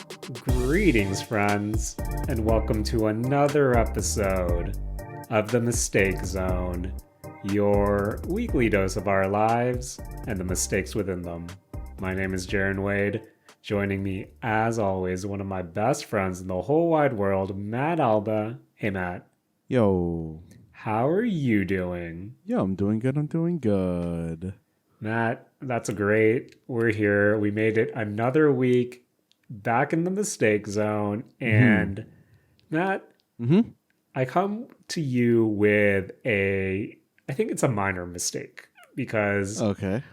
Greetings, friends, and welcome to another episode of The Mistake Zone, your weekly dose of our lives and the mistakes within them. My name is Jaren Wade. Joining me, as always, one of my best friends in the whole wide world, Matt Alba. Hey, Matt. Yo. How are you doing? Yo, I'm doing good. Matt, that's great. We're here. We made it another week back in the mistake zone. And Matt, I come to you with I think it's a minor mistake because Okay.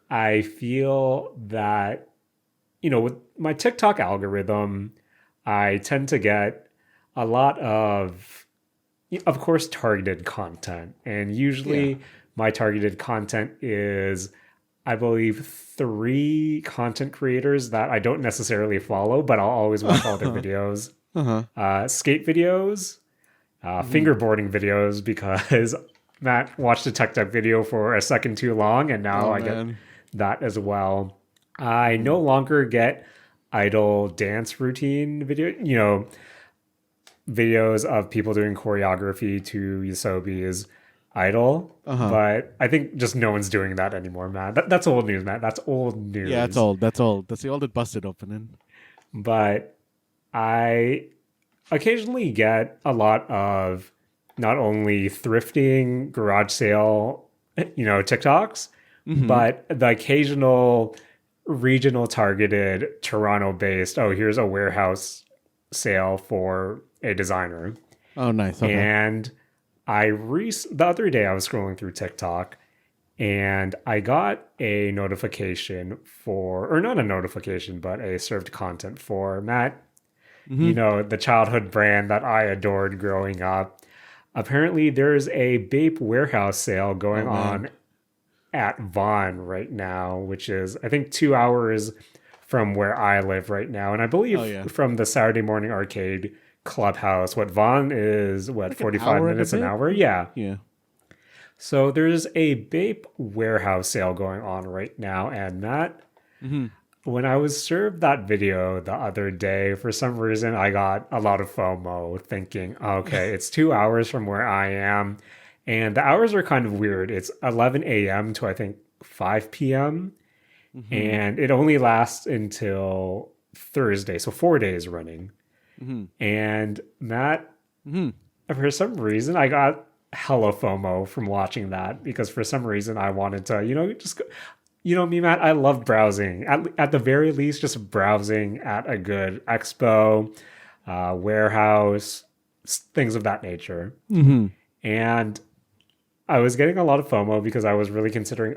I feel that, with my TikTok algorithm, I tend to get a lot of course, targeted content. And usually my targeted content is, I believe, 3 content creators that I don't necessarily follow, but I'll always watch all their videos. Skate videos, fingerboarding videos, because Matt watched a TikTok video for a second too long, and now I get that as well. I no longer get idle dance routine videos of people doing choreography to Yusobi's idol. But I think just no one's doing that anymore, man. That's old news, man. That's old news. Yeah, that's old. That's the old that busted opening. But I occasionally get a lot of not only thrifting, garage sale, TikToks, but the occasional regional targeted Toronto-based, here's a warehouse sale for a designer. Oh, nice. Okay. And the other day I was scrolling through TikTok and I got a notification or not a notification, but a served content for Matt, the childhood brand that I adored growing up. Apparently there's a Bape warehouse sale going on at Vaughan right now, which is, I think, 2 hours from where I live right now. And I believe from the Saturday morning arcade clubhouse, Vaughan is, like 45 minutes an hour? Yeah. So there's a Bape warehouse sale going on right now. And Matt, when I was served that video the other day, for some reason, I got a lot of FOMO thinking, okay, it's 2 hours from where I am. And the hours are kind of weird. It's 11 a.m. to, I think, 5 p.m. And it only lasts until Thursday. So 4 days running. And Matt, for some reason, I got hella FOMO from watching that because for some reason I wanted to, just go. Me, Matt, I love browsing. At the very least, just browsing at a good expo, warehouse, things of that nature. And I was getting a lot of FOMO because I was really considering,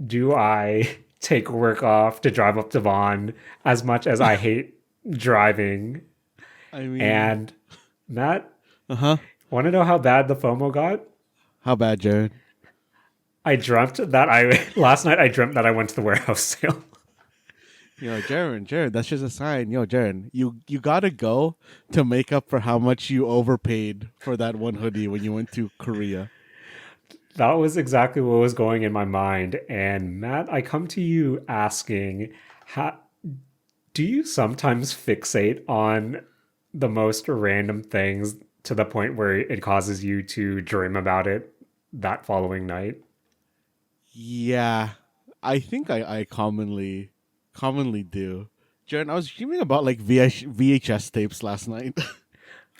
do I take work off to drive up to Vaughan as much as I hate driving? And Matt, want to know how bad the FOMO got? How bad, Jared? Last night I dreamt that I went to the warehouse sale. Jared, that's just a sign. Jared, you gotta go to make up for how much you overpaid for that one hoodie when you went to Korea. That was exactly what was going in my mind. And Matt, I come to you asking, do you sometimes fixate on the most random things to the point where it causes you to dream about it that following night? Yeah, I think I commonly do. Jared, I was dreaming about like VHS tapes last night.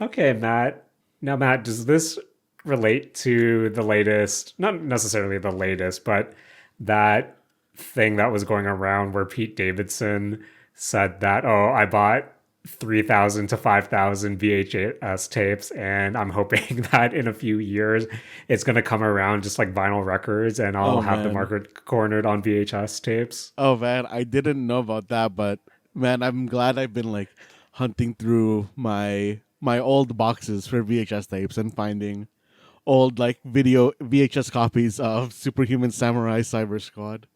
Okay, Matt. Now, Matt, does this relate to the latest, not necessarily the latest, but that thing that was going around where Pete Davidson said that, I bought 3,000 to 5,000 VHS tapes, and I'm hoping that in a few years it's going to come around just like vinyl records, and I'll have the market cornered on VHS tapes. Oh, man, I didn't know about that, but man, I'm glad I've been like hunting through my old boxes for VHS tapes and finding old like video VHS copies of Superhuman Samurai Cyber Squad.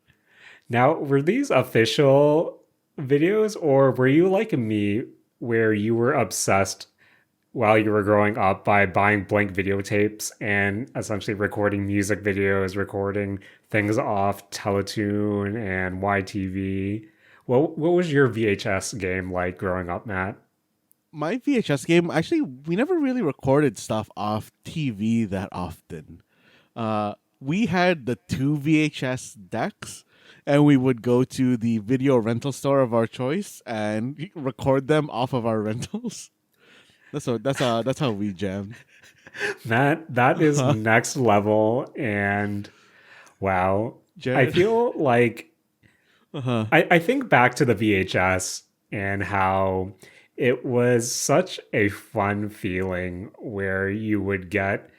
Now, were these official videos, or were you like me where you were obsessed while you were growing up by buying blank videotapes and essentially recording music videos, recording things off Teletoon and YTV? What was your VHS game like growing up, Matt? My VHS game, actually, we never really recorded stuff off TV that often. We had the two VHS decks, and we would go to the video rental store of our choice and record them off of our rentals. That's how we jammed. Matt, that is Uh-huh. next level. And wow, I Jared. feel like Uh-huh. I think back to the VHS and how it was such a fun feeling where you would get,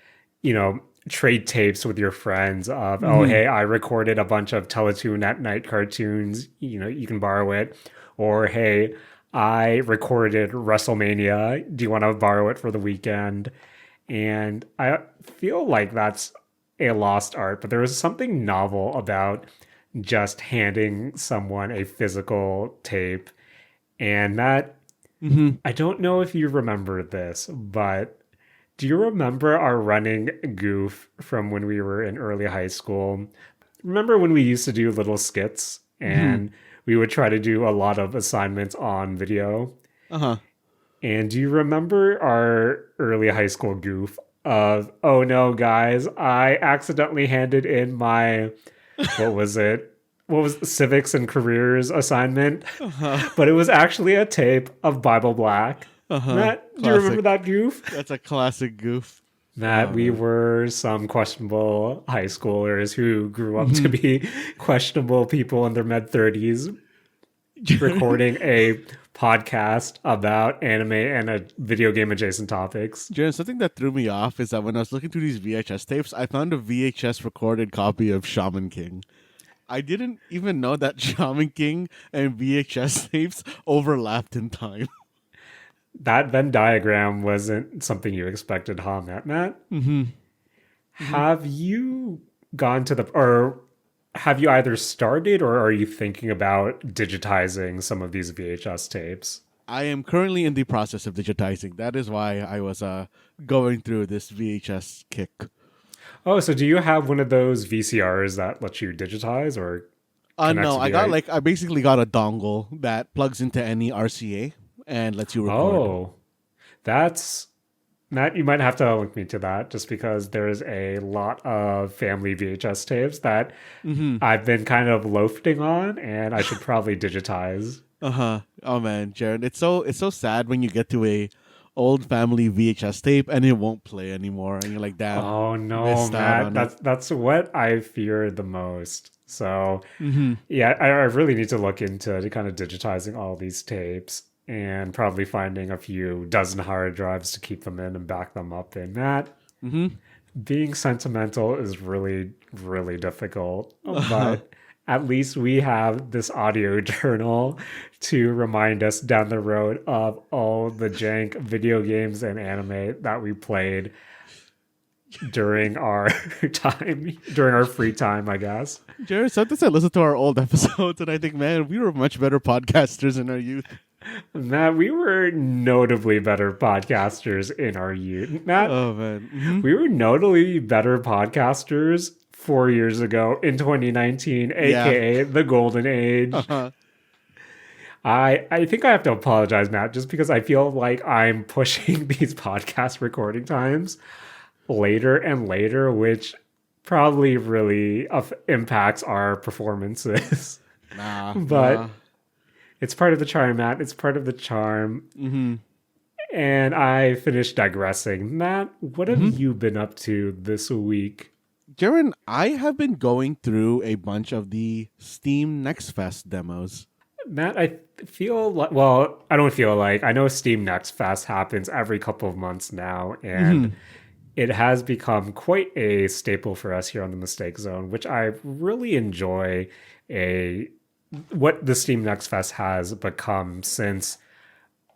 you know, trade tapes with your friends of, oh, Hmm. hey, I recorded a bunch of Teletoon at night cartoons, you know, you can borrow it. Or, hey, I recorded WrestleMania. Do you want to borrow it for the weekend? And I feel like that's a lost art, but there was something novel about just handing someone a physical tape. And that, Hmm. I don't know if you remember this, but do you remember our running goof from when we were in early high school? Remember when we used to do little skits Hmm. and we would try to do a lot of assignments on video? Uh-huh. And do you remember our early high school goof of, oh no, guys, I accidentally handed in my, what was it? What was the civics and careers assignment? Uh-huh. But it was actually a tape of Bible Black. Uh-huh. Matt, do you remember Classic. that goof? That's a classic goof. Matt, Oh we man. were some questionable high schoolers who grew up to Hmm. be questionable people in their mid 30s recording a podcast about anime and a video game adjacent topics. Jaron, something that threw me off is that when I was looking through these VHS tapes, I found a VHS recorded copy of Shaman King. I didn't even know that Shaman King and VHS tapes overlapped in time. That Venn diagram wasn't something you expected, huh, Matt? Hmm. Hmm. Have you gone to the, or have you either started or are you thinking about digitizing some of these VHS tapes? I am currently in the process of digitizing. That is why I was going through this VHS kick. Oh, so do you have one of those VCRs that lets you digitize or connect No, via? I basically got a dongle that plugs into any RCA and lets you record. Oh, that's Matt. You might have to link me to that just because there's a lot of family VHS tapes that Hmm. I've been kind of loafing on, and I should probably digitize. Uh-huh. Oh man, Jared, it's so sad when you get to a old family VHS tape and it won't play anymore and you're like, "Damn, Oh no, missed out Matt. on it." That's what I fear the most. So Mhm. yeah, I really need to look into kind of digitizing all these tapes and probably finding a few dozen hard drives to keep them in and back them up in. Matt, Mhm. being sentimental is really, really difficult, Uh-huh. but at least we have this audio journal to remind us down the road of all the jank video games and anime that we played during our during our free time, I guess. Jared, sometimes I listen to our old episodes and I think, man, we were much better podcasters in our youth. Matt, we were notably better podcasters in our youth. Matt, Oh man. Mhm. we were notably better podcasters 4 years ago in 2019, Yeah. aka the golden age. Uh-huh. I think I have to apologize, Matt, just because I feel like I'm pushing these podcast recording times later and later, which probably really impacts our performances. Nah, nah. But it's part of the charm, Matt. It's part of the charm. Mhm. And I finished digressing. Matt, what have Mhm. you been up to this week? Jaren, I have been going through a bunch of the Steam Next Fest demos. Matt, I feel like, well, I don't feel like, I know Steam Next Fest happens every couple of months now, and Mhm. it has become quite a staple for us here on the Mistake Zone, which I really enjoy a what the Steam Next Fest has become since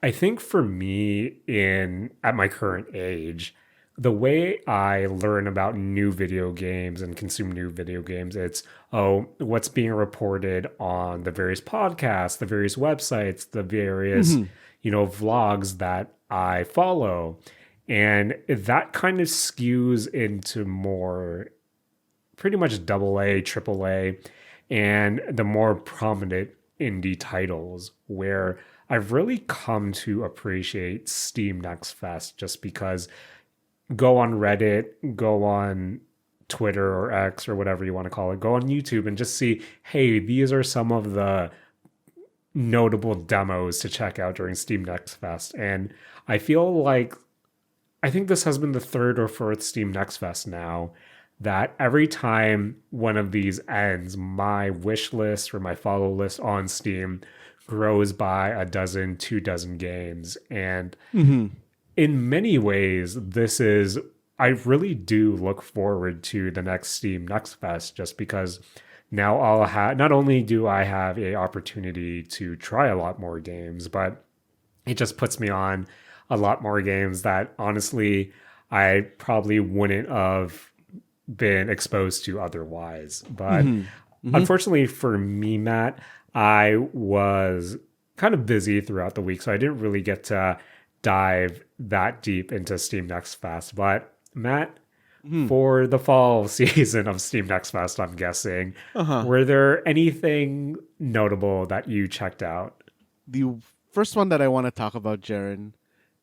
I think for me in at my current age, the way I learn about new video games and consume new video games, it's oh, what's being reported on the various podcasts, the various websites, the various, Mhm. vlogs that I follow. And that kind of skews into more pretty much double A, triple A, and the more prominent indie titles where I've really come to appreciate Steam Next Fest just because go on Reddit, go on Twitter or X or whatever you want to call it, go on YouTube and just see, hey, these are some of the notable demos to check out during Steam Next Fest. And I feel like I think this has been the third or fourth Steam Next Fest now that every time one of these ends, my wish list or my follow list on Steam grows by a dozen, 2 dozen games. And Mm-hmm. in many ways, this is, I really do look forward to the next Steam Next Fest just because now I'll have, not only do I have a opportunity to try a lot more games, but it just puts me on a lot more games that honestly I probably wouldn't have been exposed to otherwise. But Mm-hmm. Mm-hmm. unfortunately for me, Matt, I was kind of busy throughout the week, so I didn't really get to dive that deep into Steam Next Fest. But Matt, Mm-hmm. for the fall season of Steam Next Fest, I'm guessing, Uh-huh. were there anything notable that you checked out? The first one that I want to talk about, Jaren,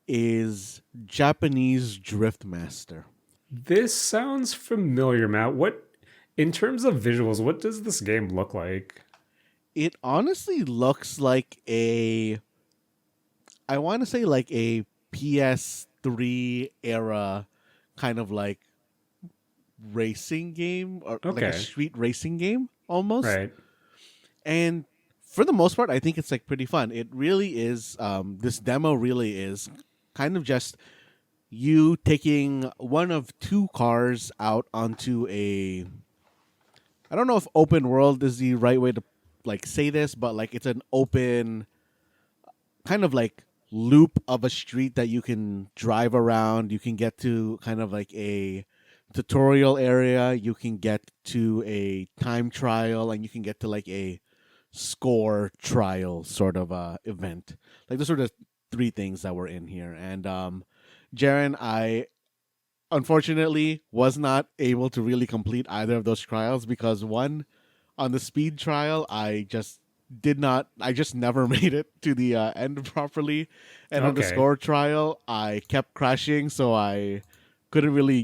is Japanese Drift Master. This sounds familiar, Matt. What, in terms of visuals, what does this game look like? It honestly looks like I want to say like a PS3 era kind of like racing game or like a Okay, street racing game almost. right. And for the most part, I think it's like pretty fun. It really is. This demo really is kind of just you taking one of two cars out onto a. I don't know if open world is the right way to like say this, but like it's an open kind of like loop of a street that you can drive around. You can get to kind of like a tutorial area. You can get to a time trial, and you can get to like a score trial sort of event. Like those are the three things that were in here. And Jaren, I unfortunately was not able to really complete either of those trials because one, on the speed trial, I just never made it to the end properly. And on the Okay, score trial, I kept crashing, so I couldn't really,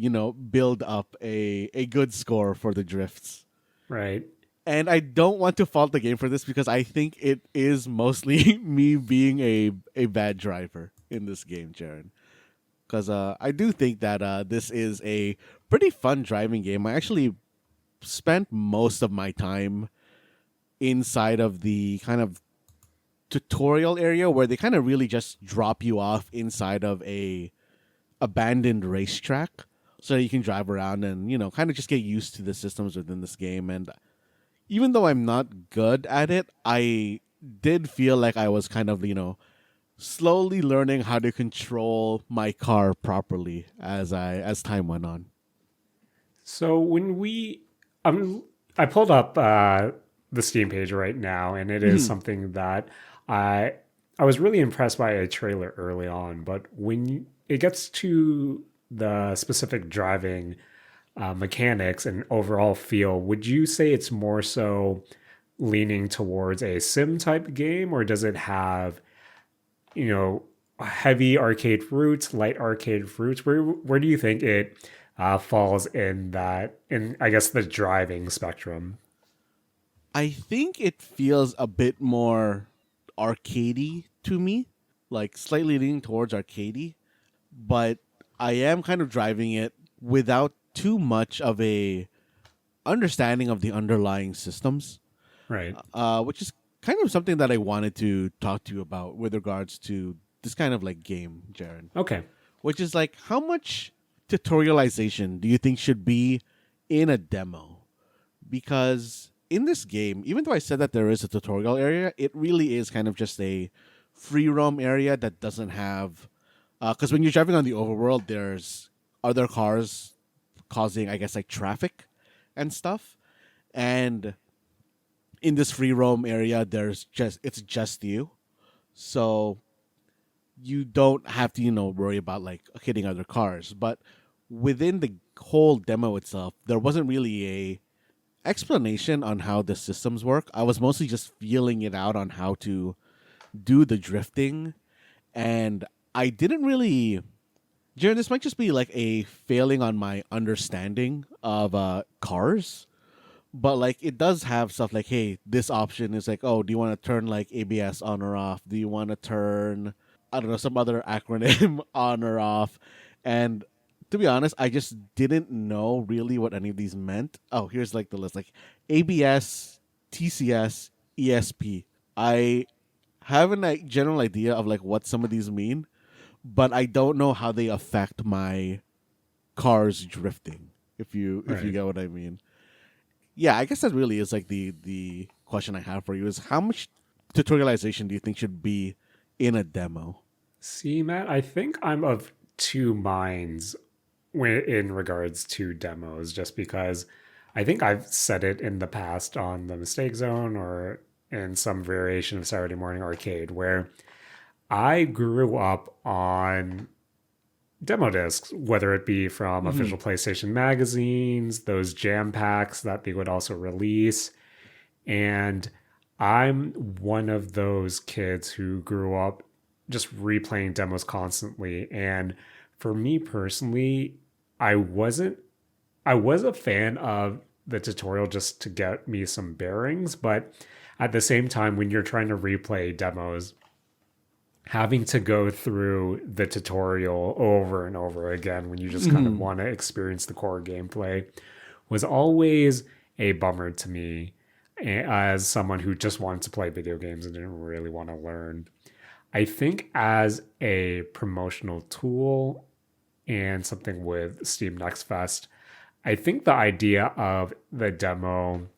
build up a good score for the drifts. right. And I don't want to fault the game for this because I think it is mostly me being a bad driver in this game, Jaron. Because I do think that this is a pretty fun driving game. I actually spent most of my time inside of the kind of tutorial area where they kind of really just drop you off inside of a abandoned racetrack so that you can drive around and kind of just get used to the systems within this game. And even though I'm not good at it, I did feel like I was kind of slowly learning how to control my car properly as time went on. So when I pulled up the Steam page right now, and it is Mhm. something that I I was really impressed by a trailer early on, but it gets to the specific driving mechanics and overall feel, would you say it's more so leaning towards a sim type game, or does it have, you know, heavy arcade roots, light arcade roots? Where do you think it falls in that, in I guess the driving spectrum? I think it feels a bit more arcadey to me, like slightly leaning towards arcadey, but I am kind of driving it without too much of a understanding of the underlying systems, Right. which is kind of something that I wanted to talk to you about with regards to this kind of like game, Jaron. Okay. Which is like, how much tutorialization do you think should be in a demo? Because in this game, even though I said that there is a tutorial area, it really is kind of just a free roam area that doesn't have. Because when you're driving on the overworld, there's other cars causing, I guess, like traffic and stuff. And in this free roam area, it's just you. So you don't have to worry about like hitting other cars. But within the whole demo itself, there wasn't really a explanation on how the systems work. I was mostly just feeling it out on how to do the drifting, and I didn't really. Jaren, this might just be like a failing on my understanding of cars, but like it does have stuff like, hey, this option is like, oh, do you want to turn like ABS on or off? Do you want to turn, I don't know, some other acronym on or off? And to be honest, I just didn't know really what any of these meant. Oh, here's like the list, like ABS, TCS, ESP. I have a like, general idea of like what some of these mean, but I don't know how they affect my car's drifting. If you Right. get what I mean. Yeah, I guess that really is like the question I have for you is how much tutorialization do you think should be in a demo? See, Matt, I think I'm of two minds in regards to demos, just because I think I've said it in the past on the Mistake Zone or in some variation of Saturday Morning Arcade, where I grew up on demo discs, whether it be from Mm-hmm. official PlayStation magazines, those jam packs that they would also release. And I'm one of those kids who grew up just replaying demos constantly. And for me personally, I wasn't, I was a fan of the tutorial just to get me some bearings. But at the same time, when you're trying to replay demos, having to go through the tutorial over and over again when you just kind of Mm-hmm. want to experience the core gameplay was always a bummer to me as someone who just wanted to play video games and didn't really want to learn. I think as a promotional tool and something with Steam Next Fest, I think the idea of the demo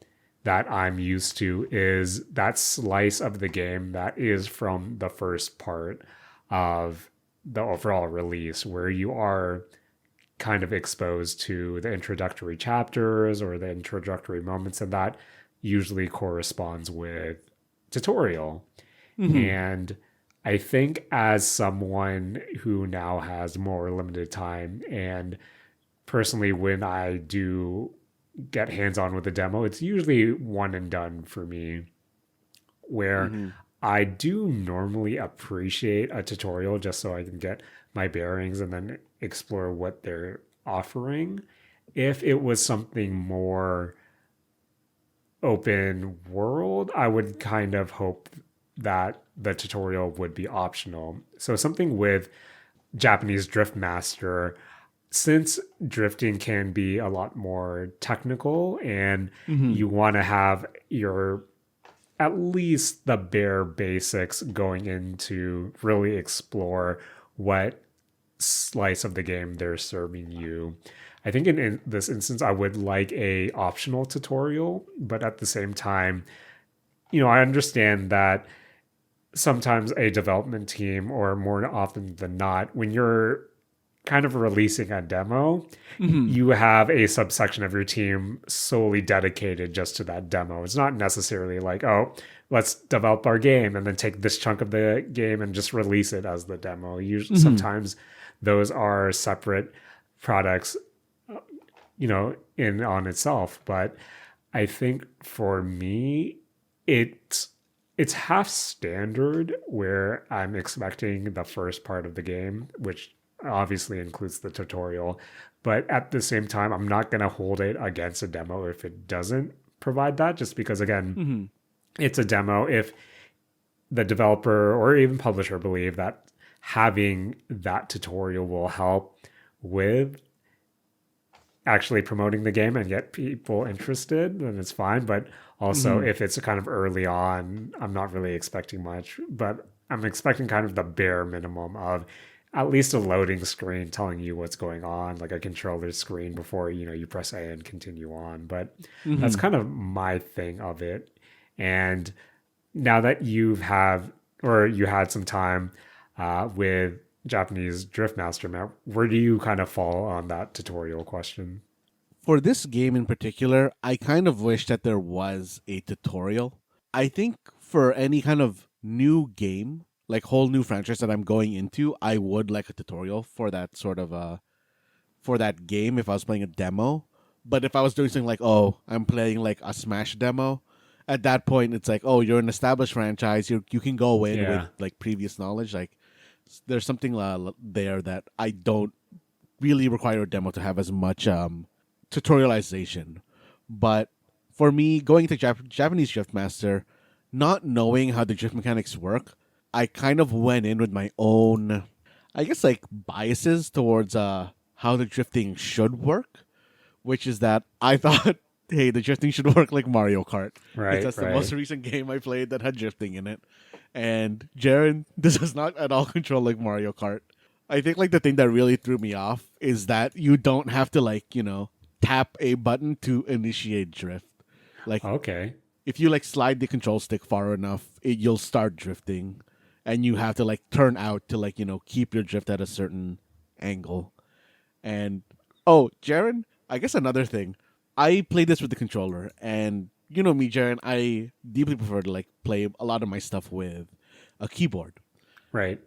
that I'm used to is that slice of the game that is from the first part of the overall release, where you are kind of exposed to the introductory chapters or the introductory moments, and that usually corresponds with tutorial. Mm-hmm. And I think as someone who now has more limited time, and personally, when I do get hands on with the demo, it's usually one and done for me, where Mm-hmm. I do normally appreciate a tutorial just so I can get my bearings and then explore what they're offering. If it was something more open world, I would kind of hope that the tutorial would be optional. So something with Japanese Drift Master, since drifting can be a lot more technical and Mm-hmm. you want to have your at least the bare basics going in to really explore what slice of the game they're serving you. I think in this instance, I would like a optional tutorial, but at the same time, I understand that sometimes a development team, or more often than not, when you're kind of releasing a demo, Mm-hmm. you have a subsection of your team solely dedicated just to that demo. It's not necessarily like, oh, let's develop our game and then take this chunk of the game and just release it as the demo. Usually, Mm-hmm. sometimes those are separate products, in on itself. But I think for me, it's it's half standard where I'm expecting the first part of the game, which obviously includes the tutorial. But at the same time, I'm not going to hold it against a demo if it doesn't provide that, just because, again, Mm-hmm. it's a demo. If the developer or even publisher believe that having that tutorial will help with actually promoting the game and get people interested, then it's fine. But also, Mm-hmm. if it's kind of early on, I'm not really expecting much, but I'm expecting kind of the bare minimum of at least a loading screen telling you what's going on, like a controller screen before you press A and continue on. But that's Mm-hmm. kind of my thing of it. And now that you had some time with Japanese Drift Master, Matt, where do you kind of fall on that tutorial question? For this game in particular, I kind of wish that there was a tutorial. I think for any kind of new game, like whole new franchise that I'm going into, I would like a tutorial for that sort of for that game if I was playing a demo. But if I was doing something like, oh, I'm playing like a Smash demo, at that point it's like, oh, you're an established franchise. You can go in with Yeah. like previous knowledge. Like there's something there that I don't really require a demo to have as much tutorialization. But for me, going to Japanese Drift Master, not knowing how the drift mechanics work, I kind of went in with my own, I guess, like biases towards how the drifting should work, which is that I thought, hey, the drifting should work like Mario Kart, because Right, that's the most right. recent game I played that had drifting in it. And Jaren, this does not at all control like Mario Kart. I think like the thing that really threw me off is that you don't have to like, tap a button to initiate drift. Like Okay. if you like slide the control stick far enough, you'll start drifting, and you have to like turn out to like keep your drift at a certain angle. And oh, Jaren, I guess another thing, I played this with the controller, and you know me, Jaren, I deeply prefer to like play a lot of my stuff with a keyboard. Right.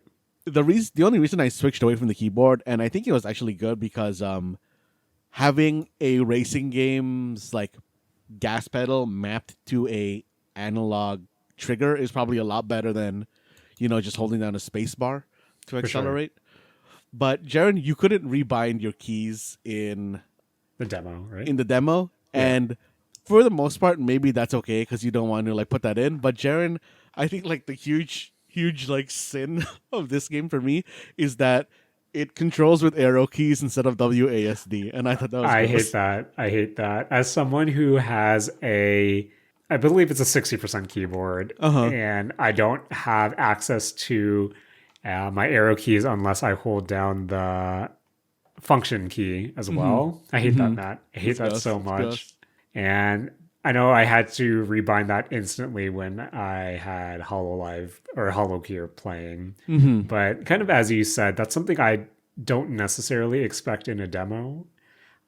The only reason I switched away from the keyboard, and I think it was actually good because having a racing game's like gas pedal mapped to a analog trigger is probably a lot better than just holding down a space bar to For sure. accelerate. But Jaren, you couldn't rebind your keys The demo, right? in the demo, Yeah. and for the most part, maybe that's okay because you don't want to like put that in. But Jaren, I think like the huge like sin of this game for me is that it controls with arrow keys instead of WASD, and I thought that was I hate gross. that. I hate that. As someone who has I believe it's a 60% keyboard, Uh huh. and I don't have access to my arrow keys unless I hold down the function key as Mm-hmm. well. I hate that, Mm-hmm. Matt. I hate It's that gross. so It's much. gross. And I know I had to rebind that instantly when I had HoloLive or HoloGear playing. Mm-hmm. But kind of as you said, that's something I don't necessarily expect in a demo,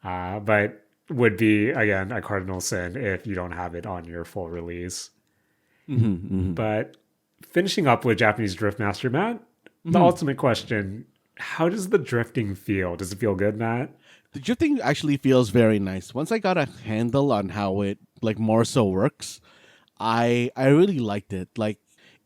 but would be, again, a cardinal sin if you don't have it on your full release. Mm-hmm. Mm-hmm. But finishing up with Japanese Drift Master, Matt, the Mm-hmm. ultimate question: how does the drifting feel? Does it feel good, Matt? The drifting actually feels very nice. Once I got a handle on how it like more so works, I really liked it. Like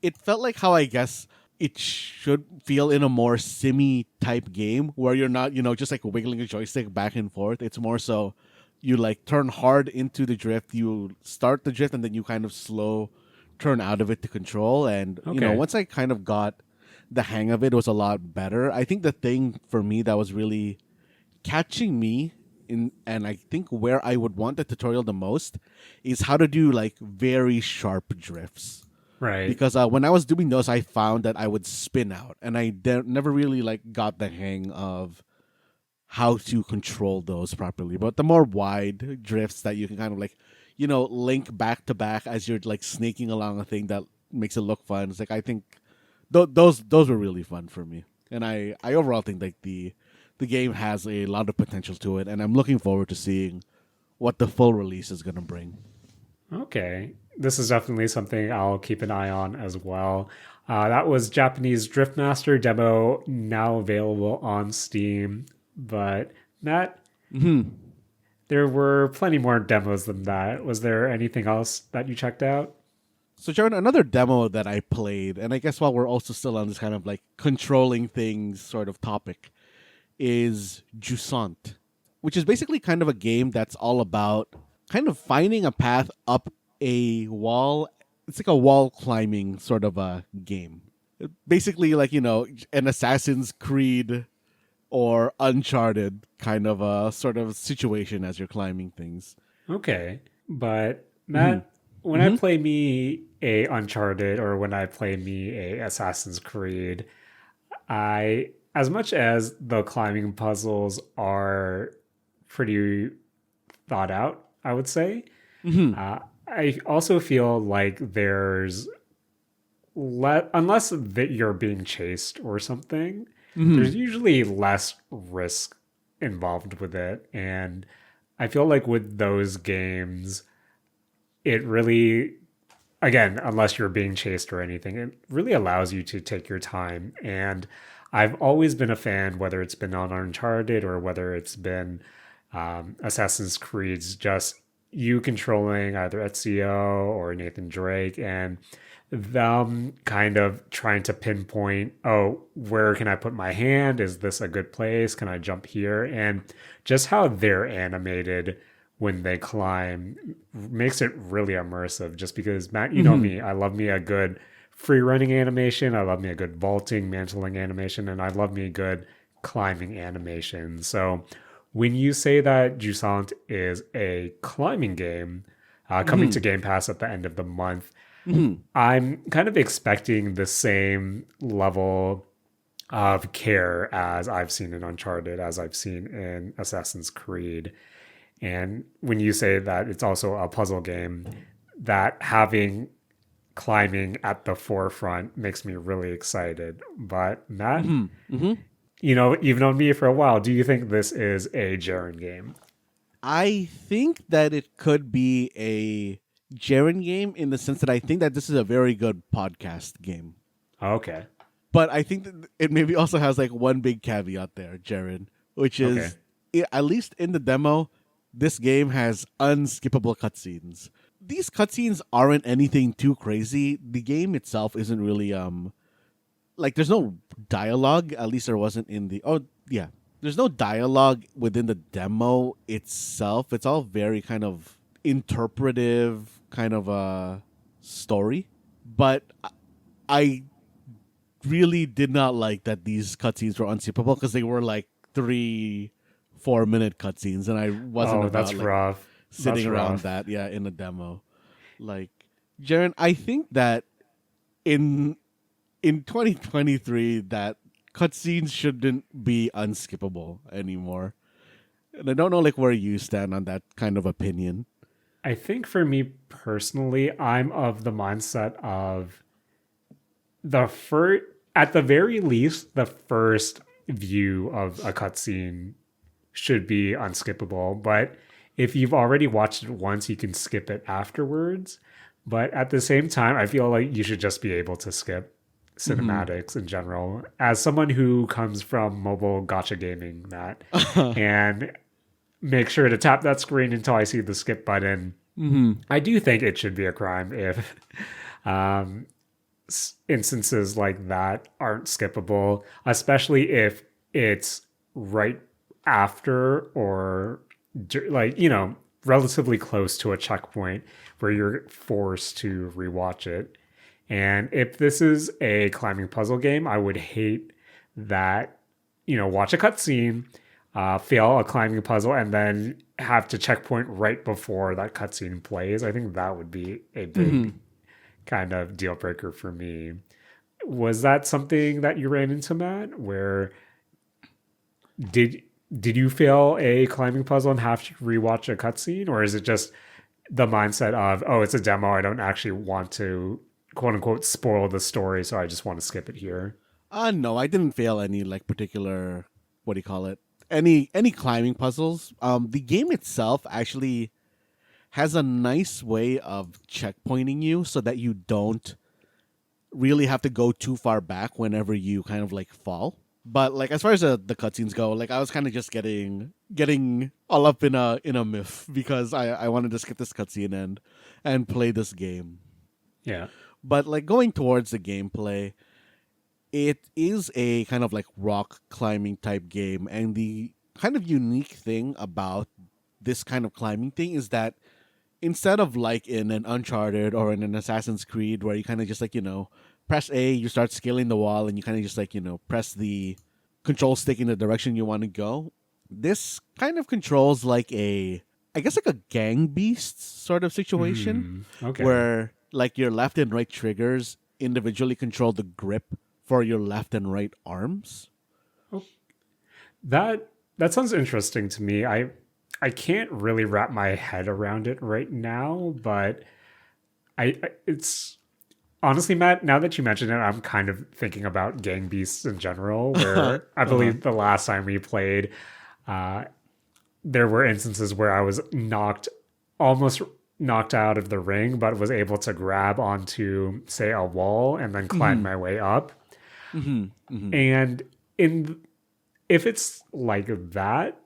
it felt like how I guess it should feel in a more simmy type game where you're not, just like wiggling a joystick back and forth. It's more so you like turn hard into the drift, you start the drift and then you kind of slow turn out of it to control. And Okay. once I kind of got the hang of it, it was a lot better. I think the thing for me that was really catching me in, and I think where I would want the tutorial the most is how to do like very sharp drifts. Right. Because when I was doing those, I found that I would spin out, and I never really like got the hang of how to control those properly. But the more wide drifts that you can kind of like, link back to back as you're like snaking along a thing that makes it look fun. It's like I think those were really fun for me, and I overall think like the game has a lot of potential to it, and I'm looking forward to seeing what the full release is gonna bring. Okay. This is definitely something I'll keep an eye on as well. That was Japanese Driftmaster demo, now available on Steam. But Matt, Hmm. there were plenty more demos than that. Was there anything else that you checked out? So, Jaron, another demo that I played, and I guess while we're also still on this kind of like controlling things sort of topic, is Jusant, which is basically kind of a game that's all about kind of finding a path up a wall. It's like a wall climbing sort of a game. Basically, like, an Assassin's Creed or Uncharted kind of a sort of situation as you're climbing things. Okay. But Hmm. Matt, when I Hmm. play me a Uncharted or when I play me a Assassin's Creed, I as much as the climbing puzzles are pretty thought out, I would say, Hmm. uh, I also feel like unless that you're being chased or something, Hmm. there's usually less risk involved with it. And I feel like with those games, it really, again, unless you're being chased or anything, it really allows you to take your time. And I've always been a fan, whether it's been on Uncharted or whether it's been Assassin's Creed's just you controlling either Ezio or Nathan Drake and them kind of trying to pinpoint, oh, where can I put my hand? Is this a good place? Can I jump here? And just how they're animated when they climb makes it really immersive. Just because, Matt, you know Hmm. me, I love me a good free running animation. I love me a good vaulting, mantling animation, and I love me a good climbing animation. So when you say that Jusant is a climbing game coming to Hmm. Game Pass at the end of the month, Hmm. I'm kind of expecting the same level of care as I've seen in Uncharted, as I've seen in Assassin's Creed. And when you say that it's also a puzzle game, that having climbing at the forefront makes me really excited. But Matt, Hmm. Hmm. you know, you've known me for a while. Do you think this is a Jaren game? I think that it could be a Jaren game in the sense that I think that this is a very good podcast game. Okay. But I think that it maybe also has like one big caveat there, Jaren, which Okay. is at least in the demo, this game has unskippable cutscenes. These cutscenes aren't anything too crazy. The game itself isn't really like there's no dialogue. At least there wasn't in the yeah. There's no dialogue within the demo itself. It's all very kind of interpretive kind of a story. But I really did not like that these cutscenes were unskippable because they were like 3 4 minute cutscenes and I wasn't Oh, that's about like rough. sitting That's around rough. that in a demo. Like Jaren, I think that in 2023 that cutscenes shouldn't be unskippable anymore. And I don't know like where you stand on that kind of opinion. I think for me personally, I'm of the mindset of the first, at the very least, the first view of a cutscene should be unskippable. But if you've already watched it once, you can skip it afterwards. But at the same time, I feel like you should just be able to skip Mhm. cinematics in general. As someone who comes from mobile gotcha gaming, Matt, and make sure to tap that screen until I see the skip button. Mhm. I do think it should be a crime if um, instances like that aren't skippable, especially if it's right after or like, you know, relatively close to a checkpoint where you're forced to rewatch it. And if this is a climbing puzzle game, I would hate that, you know, watch a cutscene, fail a climbing puzzle, and then have to checkpoint right before that cutscene plays. I think that would be a big Mhm. kind of deal breaker for me. Was that something that you ran into, Matt? Where did did you fail a climbing puzzle and have to rewatch a cutscene, or is it just the mindset of, oh, it's a demo, I don't actually want to quote unquote spoil the story, so I just want to skip it here? No, I didn't fail any like particular what do you call it? Any climbing puzzles. The game itself actually has a nice way of checkpointing you so that you don't really have to go too far back whenever you kind of like fall. But like as far as the cutscenes go, like I was kind of just getting all up in a myth because I wanted to skip this cutscene and play this game. Yeah. But like going towards the gameplay, it is a kind of like rock climbing type game, and the kind of unique thing about this kind of climbing thing is that instead of like in an Uncharted or in an Assassin's Creed where you kind of just like, press A, you start scaling the wall and you kind of just like, press the control stick in the direction you want to go. This kind of controls like I guess like a gang beast sort of situation Okay. where like your left and right triggers individually control the grip for your left and right arms. Oh, that sounds interesting to me. I can't really wrap my head around it right now, but it's honestly, Matt, now that you mention it, I'm kind of thinking about Gang Beasts in general, where I Uh-huh. believe the last time we played, uh, there were instances where I was almost knocked out of the ring, but was able to grab onto, say, a wall and then climb Mhm. my way up. Mhm. Mhm. And in if it's like that,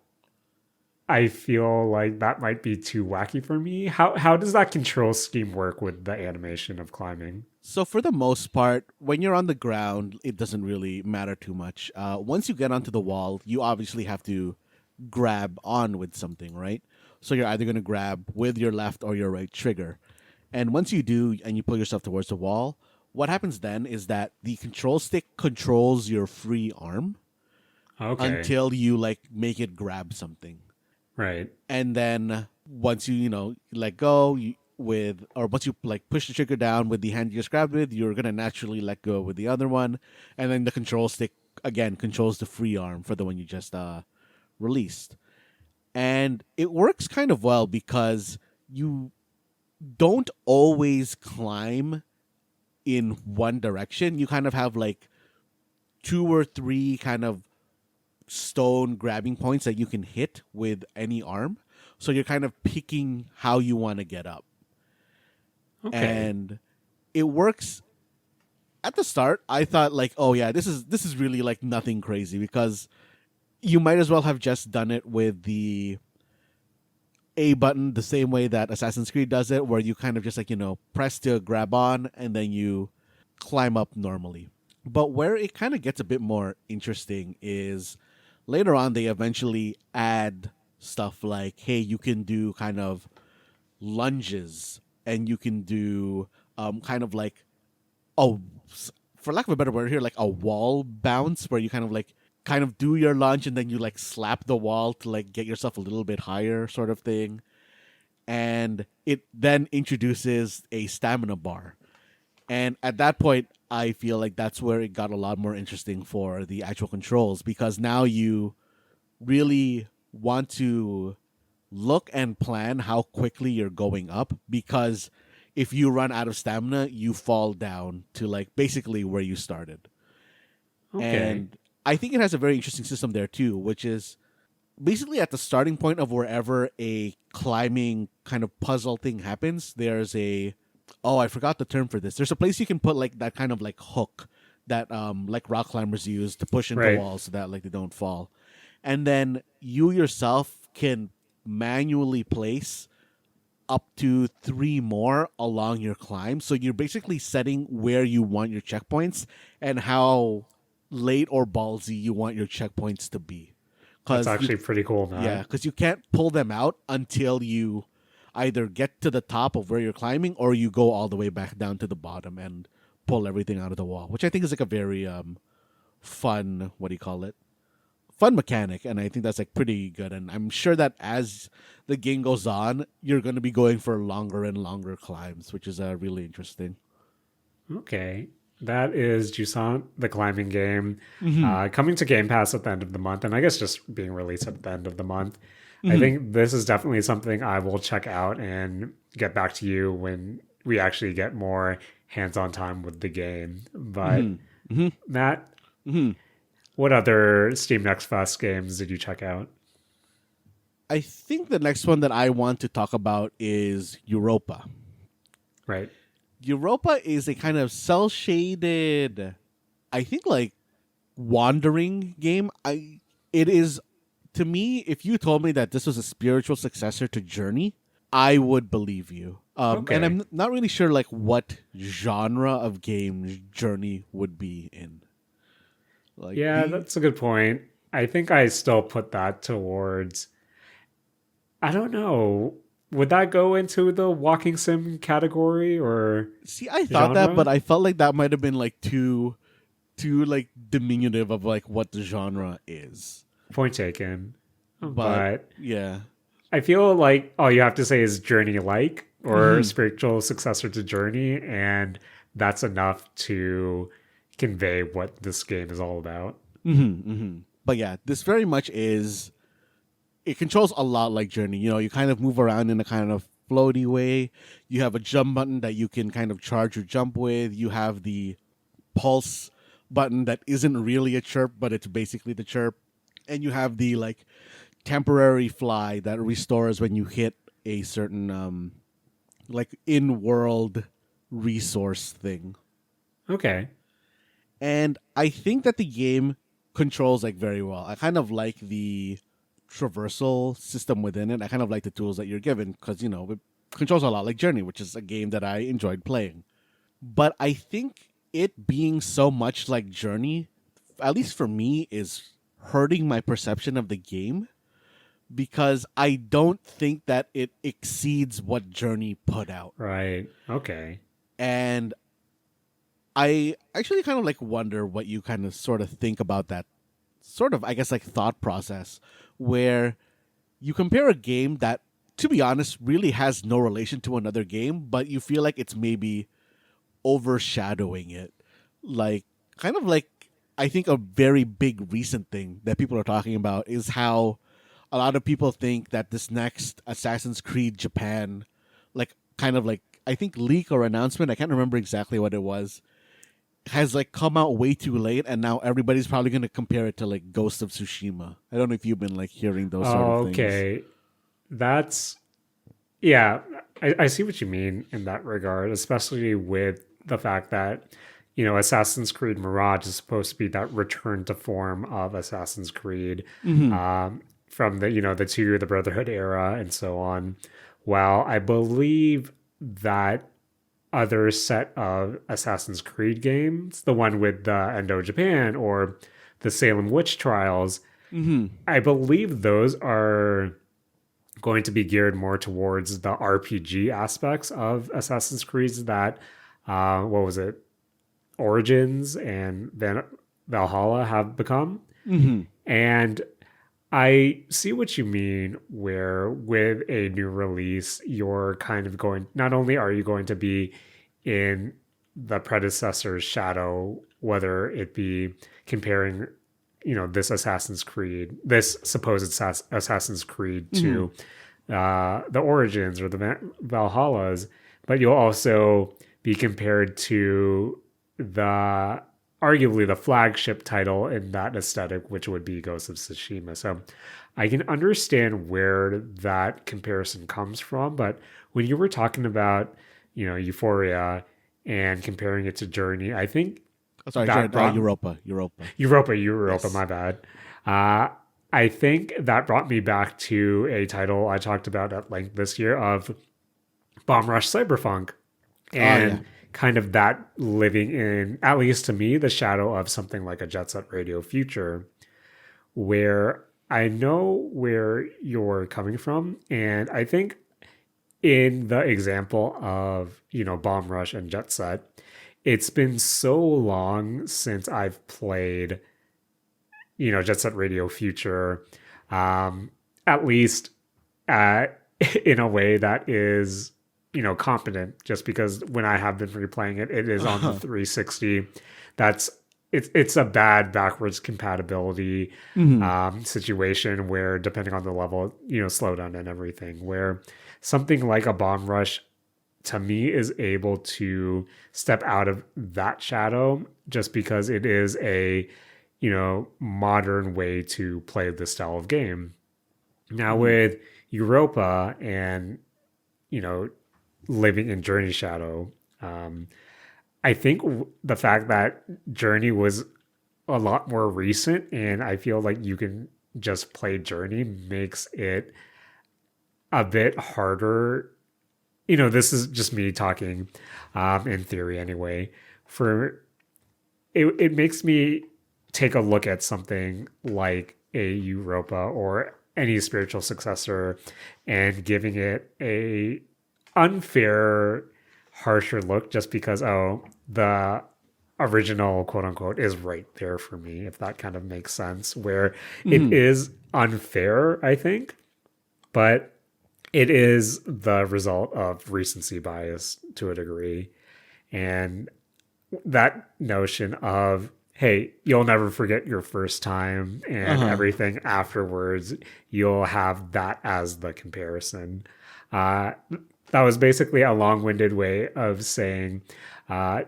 I feel like that might be too wacky for me. How does that control scheme work with the animation of climbing? So for the most part, when you're on the ground, it doesn't really matter too much. Once you get onto the wall, you obviously have to grab on with something, right? So you're either going to grab with your left or your right trigger. And once you do and you pull yourself towards the wall, what happens then is that the control stick controls your free arm Okay. until you like make it grab something. Right. And then once you let go with, or once you like push the trigger down with the hand you just grabbed with, you're gonna naturally let go with the other one, and then the control stick again controls the free arm for the one you just released. And it works kind of well because you don't always climb in one direction. You kind of have like two or three kind of stone grabbing points that you can hit with any arm. So you're kind of picking how you want to get up. Okay. And it works. At the start, I thought like, oh yeah, this is really like nothing crazy, because you might as well have just done it with the A button the same way that Assassin's Creed does it, where you kind of just like, press to grab on and then you climb up normally. But where it kind of gets a bit more interesting is later on they eventually add stuff like, hey, you can do kind of lunges, and you can do kind of like, oh, for lack of a better word here, like a wall bounce, where you kind of do your lunge and then you like slap the wall to like get yourself a little bit higher, sort of thing. And it then introduces a stamina bar. And at that point, I feel like that's where it got a lot more interesting for the actual controls, because now you really want to look and plan how quickly you're going up, because if you run out of stamina, you fall down to like basically where you started. Okay. And I think it has a very interesting system there too, which is basically at the starting point of wherever a climbing kind of puzzle thing happens, there's a, oh, I forgot the term for this. There's a place you can put like that kind of like hook that like rock climbers use to push into Right. walls so that like they don't fall. And then you yourself can manually place up to 3 more along your climb. So you're basically setting where you want your checkpoints and how late or ballsy you want your checkpoints to be. That's Because you, actually pretty cool, yeah, Matt. because you can't pull them out until you either get to the top of where you're climbing or you go all the way back down to the bottom and pull everything out of the wall, which I think is like a very fun, what do you call it? Fun mechanic, and I think that's like pretty good. And I'm sure that as the game goes on, you're going to be going for longer and longer climbs, which is really interesting. Okay. That is Jusant, the climbing game, Mm-hmm. coming to Game Pass at the end of the month, and I guess just being released at the end of the month. I Mm-hmm. think this is definitely something I will check out and get back to you when we actually get more hands-on time with the game. But Mm-hmm. Mm-hmm. Matt, Mm-hmm. what other Steam Next Fest games did you check out? I think the next one that I want to talk about is Europa. Right. Europa is a kind of cell shaded, I think, like wandering game. It is, to me, if you told me that this was a spiritual successor to Journey, I would believe you. And Okay. I'm not really sure like what genre of game Journey would be in. Like, do Yeah, you that's a good point. I think I still put that towards, I don't know. Would that go into the walking sim category or see? I thought that, but genre? I felt like that might have been like too like diminutive of like what the genre is. Point taken. But But yeah. I feel like all you have to say is Journey like or Hmm. spiritual successor to Journey, and that's enough to convey what this game is all about. Hmm. Hmm. But yeah, this very much is. It controls a lot like Journey. You kind of move around in a kind of floaty way. You have a jump button that you can kind of charge your jump with. You have the pulse button that isn't really a chirp, but it's basically the chirp. And you have the like temporary fly that restores when you hit a certain like in world resource thing. Okay. And I think that the game controls like very well. I kind of like the traversal system within it. I kind of like the tools that you're given because it controls a lot like Journey, which is a game that I enjoyed playing. But I think it being so much like Journey, at least for me, is hurting my perception of the game because I don't think that it exceeds what Journey put out. Right. Okay. And I actually kind of like wonder what you kind of sort of think about that sort of, I guess, like thought process where you compare a game that, to be honest, really has no relation to another game, but you feel like it's maybe overshadowing it. Like, kind of like, I think a very big recent thing that people are talking about is how a lot of people think that this next Assassin's Creed Japan, like, kind of like, I think leak or announcement, I can't remember exactly what it was, has like come out way too late, and now everybody's probably going to compare it to like Ghost of Tsushima. I don't know if you've been like hearing those sort of things. Okay. That's, yeah, I see what you mean in that regard, especially with the fact that, Assassin's Creed Mirage is supposed to be that return to form of Assassin's Creed Hmm. from the two, the Brotherhood era and so on. While I believe that other set of Assassin's Creed games, the one with the Endo Japan or the Salem witch trials, Hmm. I believe those are going to be geared more towards the RPG aspects of Assassin's Creed that, what was it, Origins and Valhalla have become. Hmm. And I see what you mean, where with a new release, you're kind of going, not only are you going to be in the predecessor's shadow, whether it be comparing, this Assassin's Creed, this supposed Assassin's Creed Hmm. to the Origins or the Valhallas, but you'll also be compared to the arguably the flagship title in that aesthetic, which would be Ghost of Tsushima. So I can understand where that comparison comes from, but when you were talking about, Euphoria and comparing it to Journey, I think Oh, sorry, that brought Europa. Europa. Europa, Yes. my bad. Uh, I think that brought me back to a title I talked about at length this year of Bomb Rush Cyberpunk Oh, yeah. and kind of that living in, at least to me, the shadow of something like a Jet Set Radio Future, where I know where you're coming from. And I think in the example of, Bomb Rush and Jet Set, it's been so long since I've played, Jet Set Radio Future, at least uh, in a way that is, competent. Just because when I have been replaying it, it is on the Uh-huh. 360. That's it's a bad backwards compatibility Hmm. situation where depending on the level, slowdown and everything. Where something like a Bomb Rush to me is able to step out of that shadow just because it is a modern way to play this style of game. Now Hmm. with Europa and you know living in Journey Shadow, um, I think the fact that Journey was a lot more recent and I feel like you can just play Journey makes it a bit harder. This is just me talking in theory anyway. For it makes me take a look at something like a Europa or any spiritual successor and giving it a unfair, harsher look just because the original quote unquote is right there for me, if that kind of makes sense. Where it Hmm. is unfair, I think, but it is the result of recency bias to a degree. And that notion of, hey, you'll never forget your first time and Uh-huh. everything afterwards, you'll have that as the comparison. Uh, that was basically a long winded way of saying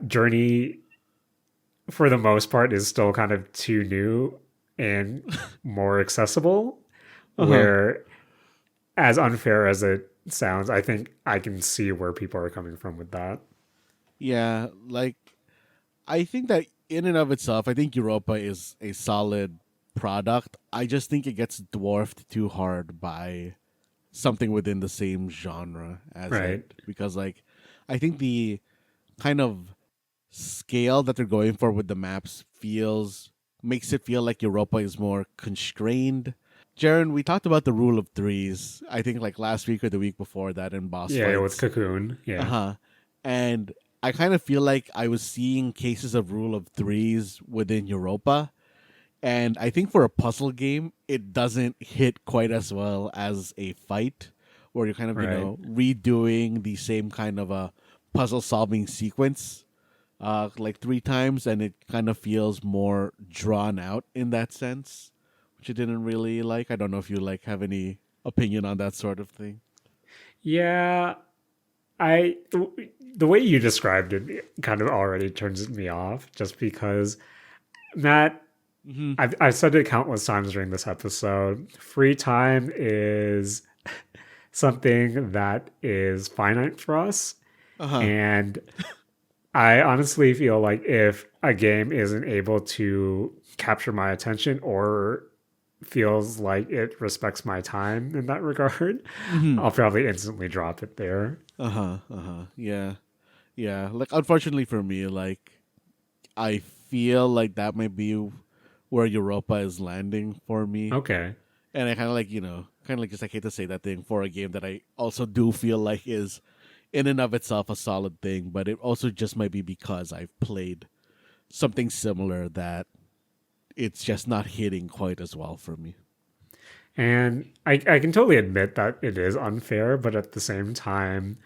Journey, for the most part, is still kind of too new and more accessible. Uh-huh. Where, as unfair as it sounds, I think I can see where people are coming from with that. Yeah, like I think that in and of itself, I think Europa is a solid. product. I just think it gets dwarfed too hard by something within the same genre as it, Right. because like I think the kind of scale that they're going for with the maps feels makes it feel like Europa is more constrained. Jaren, we talked about the rule of threes, I think like last week or the week before that in boss Yeah, with fights. Cocoon. Yeah. Uh-huh. And I kind of feel like I was seeing cases of rule of threes within Europa. And I think for a puzzle game, it doesn't hit quite as well as a fight, where you're kind of, Right. redoing the same kind of a puzzle solving sequence like three times, and it kind of feels more drawn out in that sense, which I didn't really like. I don't know if you like have any opinion on that sort of thing. Yeah, I the way you described it kind of already turns me off just because Matt, Mm-hmm. I've said it countless times during this episode. Free time is something that is finite for us. Uh huh. And I honestly feel like if a game isn't able to capture my attention or feels like it respects my time in that regard, Mm-hmm. I'll probably instantly drop it there. Uh huh. Uh huh. Yeah. Yeah. Like, unfortunately for me, like, I feel like that might be where Europa is landing for me. Okay. And I kind of like, kind of like just I hate to say that thing for a game that I also do feel like is in and of itself a solid thing, but it also just might be because I've played something similar that it's just not hitting quite as well for me. And I can totally admit that it is unfair, but at the same time,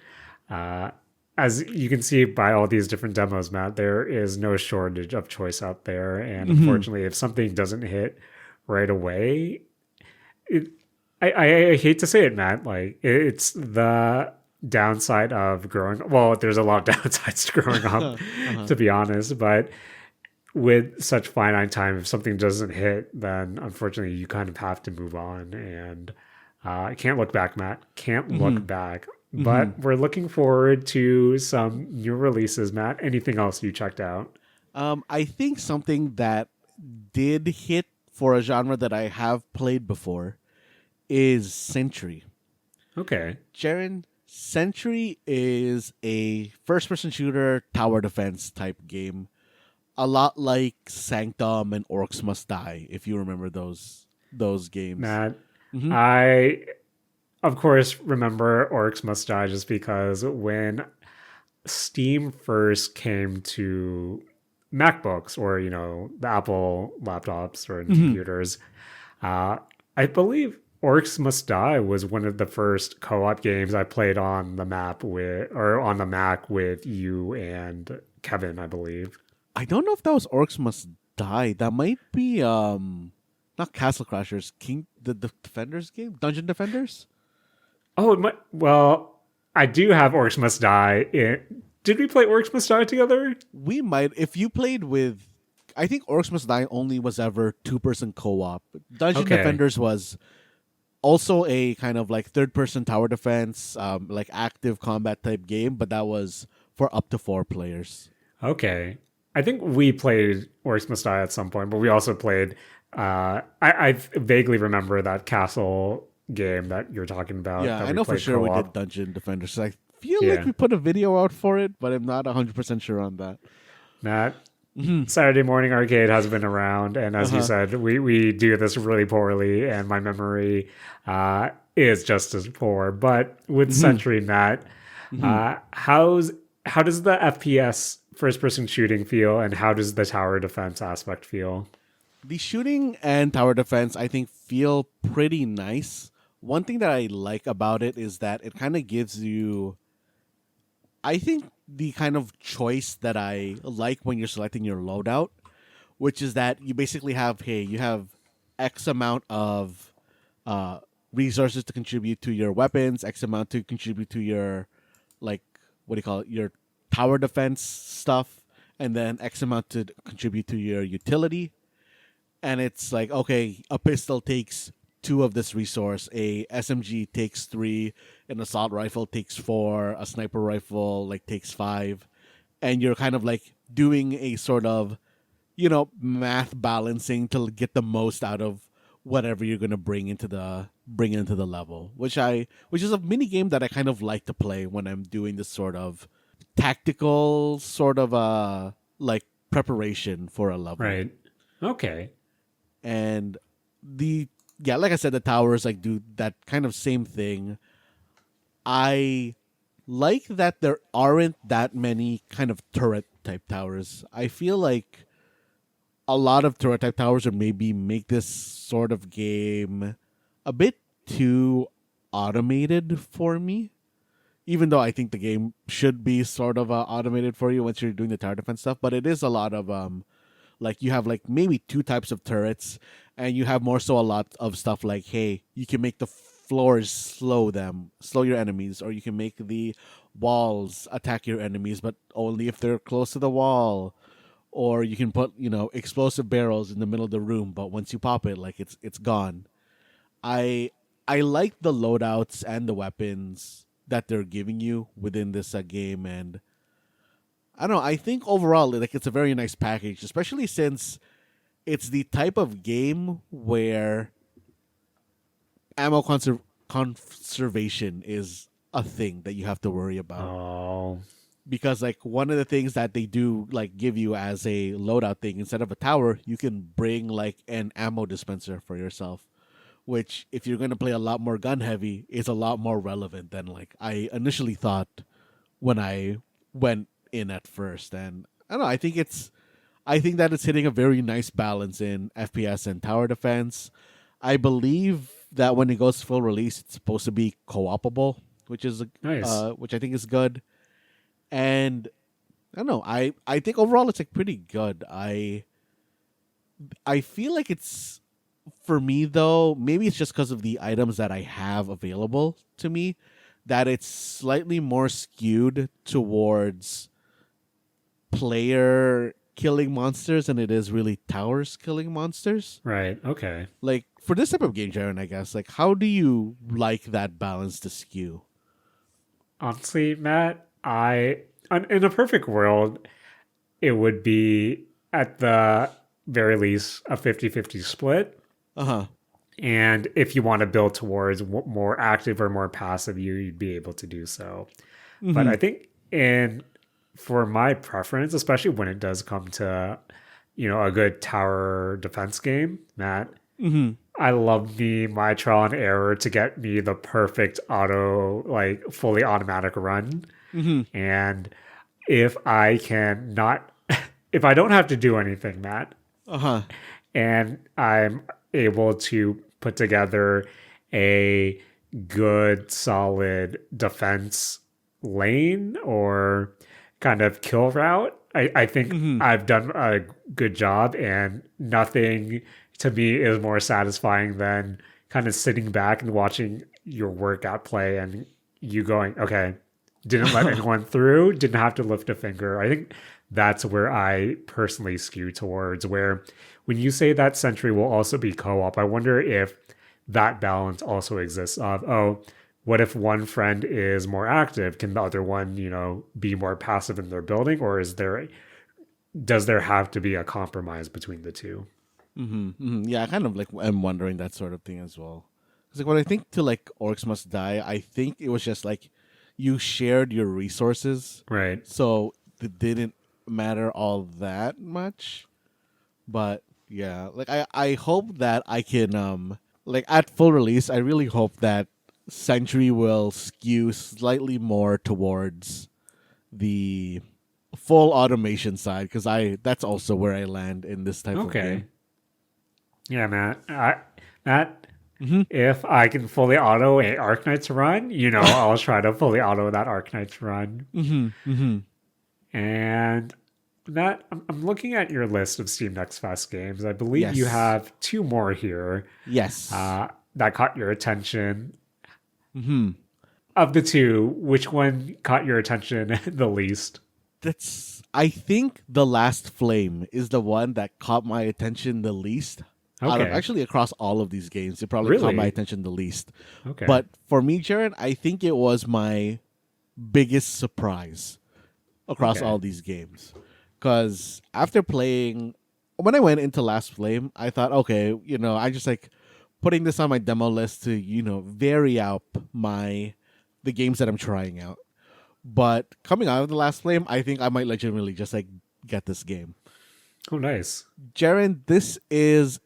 uh, as you can see by all these different demos, Matt, there is no shortage of choice out there. And Mm-hmm. unfortunately, if something doesn't hit right away, it, I hate to say it, Matt, like it's the downside of growing. Well, there's a lot of downsides to growing up, Uh-huh. to be honest, but with such finite time, if something doesn't hit, then unfortunately you kind of have to move on. And I can't look back, Matt. Can't Mm-hmm. look back. Mm-hmm. But we're looking forward to some new releases, Matt. Anything else you checked out? I think something that did hit for a genre that I have played before is Sentry. Okay. Jaren, Sentry is a first person shooter tower defense type game. A lot like Sanctum and Orcs Must Die, if you remember those games. Matt, Mm-hmm. I, of course, remember Orcs Must Die just because when Steam first came to MacBooks or, the Apple laptops or in Mm-hmm. computers, Uh, I believe Orcs Must Die was one of the first co-op games I played on the map with, or on the Mac with you and Kevin, I believe. I don't know if that was Orcs Must Die. That might be not Castle Crashers, the Defenders game, Dungeon Defenders. Oh, well, I do have Orcs Must Die. Did we play Orcs Must Die together? We might, if you played with. I think Orcs Must Die only was ever 2-person co-op. Dungeon Okay, Defenders was also a kind of like third-person tower defense, like active combat type game, but that was for up to 4 players. okay. I think we played Orcs Must Die at some point, but we also played. I vaguely remember that castle game that you're talking about Yeah, that I we know for played sure we did co-op. Dungeon Defenders. I feel like Yeah, we put a video out for it, but I'm not 100% sure on that. Matt. Hmm. Saturday Morning Arcade has been around, and as you Uh-huh. said, we do this really poorly, and my memory is just as poor. But with Hmm. Sentry, Matt, Hmm. how does the FPS first person shooting feel, and how does the tower defense aspect feel? The shooting and tower defense, I think, feel pretty nice. One thing that I like about it is that it kind of gives you, I think, the kind of choice that I like when you're selecting your loadout, which is that you basically have, hey, you have X amount of uh, resources to contribute to your weapons, X amount to contribute to your, like, what do you call it, your tower defense stuff, and then X amount to contribute to your utility. And it's like, okay, a pistol takes 2 of this resource, a SMG takes 3, an assault rifle takes 4, a sniper rifle like takes 5, and you're kind of like doing a sort of math balancing to get the most out of whatever you're gonna bring into the level, which is a mini game that I kind of like to play when I'm doing this sort of tactical sort of like preparation for a level. Right. Okay. And the yeah, like I said, the towers like do that kind of same thing. I like that there aren't that many kind of turret type towers. I feel like a lot of turret type towers would maybe make this sort of game a bit too automated for me. Even though I think the game should be sort of automated for you once you're doing the tower defense stuff, but it is a lot of like you have like maybe two types of turrets, and you have more so a lot of stuff like, hey, you can make the floors slow your enemies, or you can make the walls attack your enemies, but only if they're close to the wall. Or you can put, explosive barrels in the middle of the room, but once you pop it, like it's gone. I I like the loadouts and the weapons that they're giving you within this game, and I don't know. I think overall, like it's a very nice package, especially since it's the type of game where ammo conservation is a thing that you have to worry about. Oh, Because like one of the things that they do like give you as a loadout thing, instead of a tower, you can bring like an ammo dispenser for yourself. Which, if you're going to play a lot more gun heavy, is a lot more relevant than like I initially thought when I went in at first. And I don't know. I think that it's hitting a very nice balance in FPS and tower defense. I believe that when it goes full release, it's supposed to be co-opable, nice. which I think is good. And I don't know. I think overall it's like pretty good. I feel like it's, for me though, maybe it's just because of the items that I have available to me, that it's slightly more skewed towards player killing monsters than it is really towers killing monsters. Right. Okay. Like for this type of game, Jaren, I guess, like how do you like that balance to skew? Honestly, Matt, in a perfect world, it would be at the very least a 50-50 split. Uh-huh. And if you want to build towards more active or more passive, you'd be able to do so. But Mm-hmm. I think for my preference, especially when it does come to, a good tower defense game, Matt, Mm-hmm. I love my trial and error to get me the perfect like fully automatic run. Mm-hmm. And if I can not, if I don't have to do anything, Matt, Uh-huh. and I'm able to put together a good, solid defense lane or kind of kill route, I think Mm-hmm. I've done a good job, and nothing to me is more satisfying than kind of sitting back and watching your workout play and you going, okay, didn't let anyone through, didn't have to lift a finger. I think that's where I personally skew towards, where when you say that Sentry will also be co-op, I wonder if that balance also exists of, oh, what if one friend is more active? Can the other one, be more passive in their building? Or does there have to be a compromise between the two? Mm-hmm. Mm-hmm. Yeah, I kind of like am wondering that sort of thing as well. Because like when I think to like Orcs Must Die, I think it was just like you shared your resources, Right. so it didn't matter all that much. But yeah, like I hope that I can like at full release, I really hope that Sentry will skew slightly more towards the full automation side, because I that's also where I land in this type of Okay. game. Yeah, Matt, Mm-hmm. if I can fully auto a Arknight's run, I'll try to fully auto that Arknight's run. Mm-hmm. Mm-hmm. And Matt, I'm looking at your list of Steam Next Fest games. I believe you Yes. have two more here Yes. that caught your attention. Mm-hmm. Of the two, which one caught your attention the least? That's, I think the Last Flame is the one that caught my attention the least. Out of Okay. actually across all of these games, it probably caught my Really? attention the least. Okay. But for me, Jared, I think it was my biggest surprise across Okay. all these games. Because after playing when I went into Last Flame, I thought, okay, I just like putting this on my demo list to vary out the games that I'm trying out. But coming out of the Last Flame, I think I might legitimately just like get this game. Oh, nice. Jaren, this is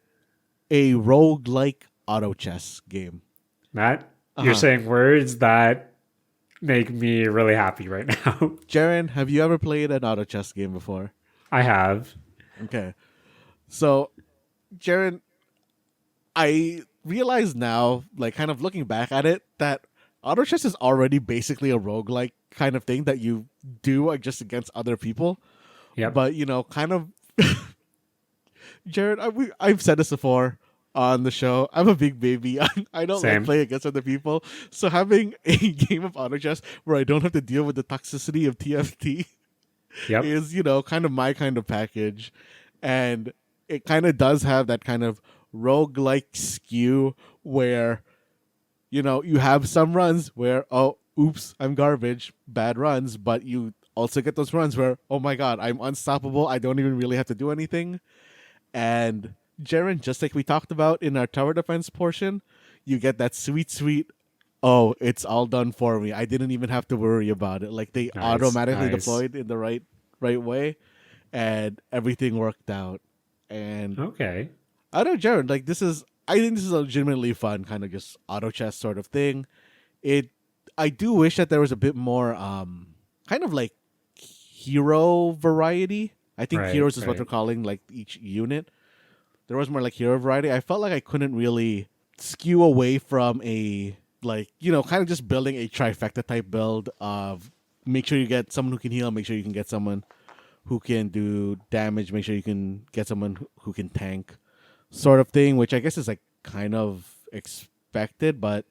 a roguelike auto chess game. Matt, you're Uh-huh. saying words that make me really happy right now. Jaren, have you ever played an auto chess game before? I have. Okay. So, Jaren, I realize now, like kind of looking back at it, that auto chess is already basically a roguelike kind of thing that you do just against other people. Yep. But, kind of, Jared, I've said this before on the show. I'm a big baby. I don't like Same. playing against other people. So having a game of auto chess where I don't have to deal with the toxicity of TFT Yep. is, kind of my kind of package. And it kind of does have that kind of roguelike skew where, you have some runs where, oh, oops, I'm garbage, bad runs, but you also get those runs where, oh my god, I'm unstoppable. I don't even really have to do anything. And Jaren, just like we talked about in our tower defense portion, you get that sweet, sweet, oh, it's all done for me. I didn't even have to worry about it. Like they Nice. automatically Nice. deployed in the right way, and everything worked out. And Okay. I don't know, Jaren, like I think this is a legitimately fun kind of just auto chess sort of thing. It I do wish that there was a bit more kind of like hero variety. I think Right. heroes is what Right. they're calling like each unit. There was more like hero variety. I felt like I couldn't really skew away from a like, kind of just building a trifecta type build of make sure you get someone who can heal, make sure you can get someone who can do damage, make sure you can get someone who can tank sort of thing, which I guess is like kind of expected, but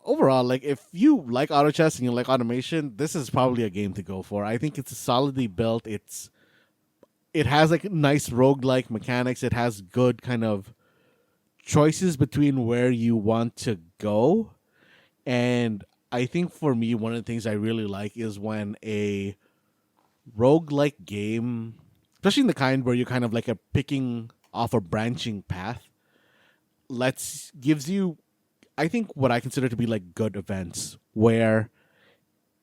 overall, like if you like auto chess and you like automation, this is probably a game to go for. I think it's solidly built. It has like nice roguelike mechanics. It has good kind of choices between where you want to go. And I think for me, one of the things I really like is when a roguelike game, especially in the kind where you're kind of like a picking off a branching path, gives you I think what I consider to be like good events where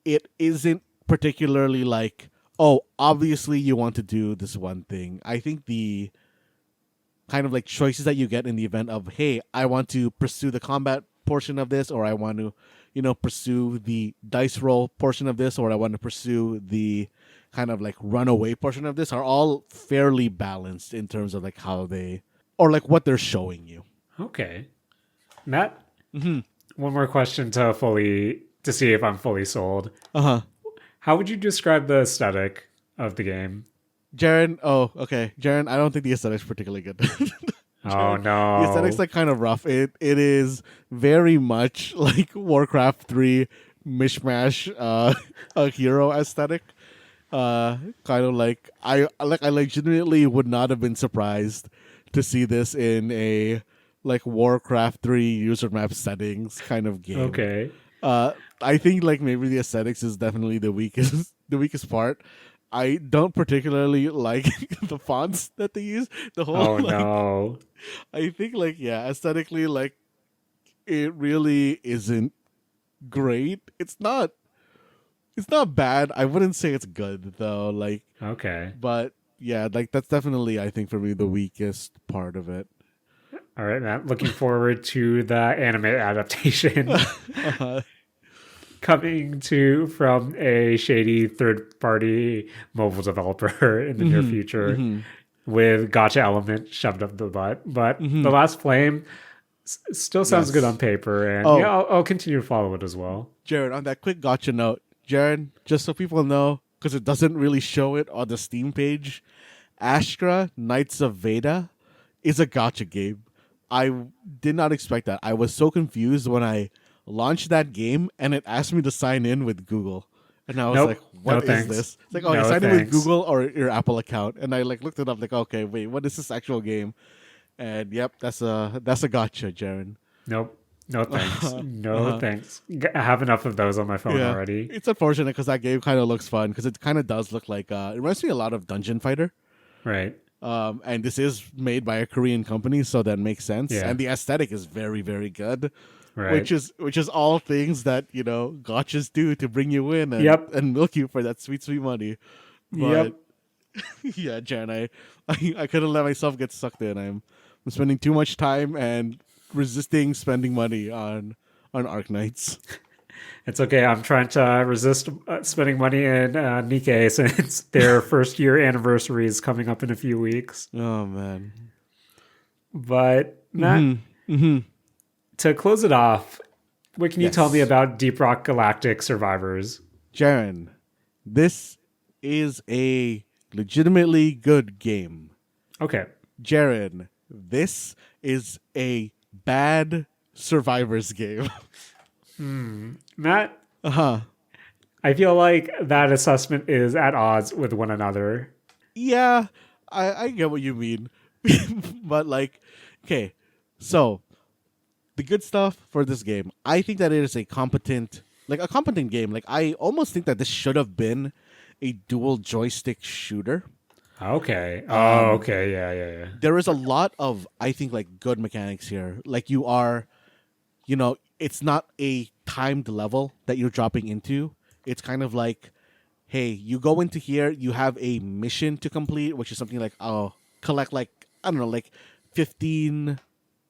it isn't particularly like, oh, obviously you want to do this one thing. I think the kind of like choices that you get in the event of, hey, I want to pursue the combat portion of this, or I want to, pursue the dice roll portion of this, or I want to pursue the kind of like runaway portion of this are all fairly balanced in terms of like how they or like what they're showing you. Okay. Matt, Mm-hmm. one more question to see if I'm fully sold. Uh-huh. How would you describe the aesthetic of the game? Jaren, oh, okay. Jaren, I don't think the aesthetic's particularly good. Oh Jaren, the aesthetic's no. like kind of rough. It is very much like Warcraft 3 mishmash a hero aesthetic. Kind of like I legitimately would not have been surprised to see this in a like Warcraft 3 user map settings kind of game. Okay. I think like maybe the aesthetics is definitely the weakest the weakest part. I don't particularly like the fonts that they use. The whole Oh like no. I think like yeah, aesthetically like it really isn't great. It's not bad. I wouldn't say it's good though. Like Okay. but yeah, like that's definitely I think for me the weakest part of it. All right, Matt. Looking forward to the anime adaptation uh, coming to from a shady third-party mobile developer in the near mhm, future mhm, with gotcha element shoved up the butt. But the mhm. last flame still sounds good on Yes. paper, and yeah, Oh, I'll continue to follow it as well. Jared, on that quick gotcha note, Jared, just so people know, because it doesn't really show it on the Steam page, Astra Knights of Veda is a gotcha game. I did not expect that. I was so confused when I launched that game and it asked me to sign in with Google. And I was like, Nope. No what is thanks. this? It's like, oh, you No sign in with thanks. Google or your Apple account. And I like looked it up like, okay, wait, what is this actual game? And yep, that's a gotcha, Jaren. Nope. No thanks. No Uh-huh. thanks. I have enough of those on my phone Yeah. already. It's unfortunate because that game kind of looks fun because it kind of does look like it reminds me a lot of Dungeon Fighter. Right. And this is made by a Korean company, so that makes sense. Yeah. And the aesthetic is very, very good, Right. which is all things that gotchas do to bring you in Yep. and milk you for that sweet, sweet money. But Yep. yeah, Jan, I couldn't let myself get sucked in. I'm spending too much time and resisting spending money on Arknights. It's okay. I'm trying to resist spending money in Nikkei since their first year anniversary is coming up in a few weeks. Oh man. But Matt, Hmm. Hmm. to close it off, what can you tell me Yes, about Deep Rock Galactic Survivors? Jaren, this is a legitimately good game. Okay. Jaren, this is a bad survivors game. Matt, Uh-huh. I feel like that assessment is at odds with one another. Yeah, I get what you mean. But like, okay, so the good stuff for this game, I think that it is a competent game. Like I almost think that this should have been a dual joystick shooter. Okay. Oh, Um, okay. Yeah, yeah, yeah. there is a lot of I think like good mechanics here. Like it's not a timed level that you're dropping into. It's kind of like, hey, you go into here, you have a mission to complete, which is something like, oh, collect like I don't know, like 15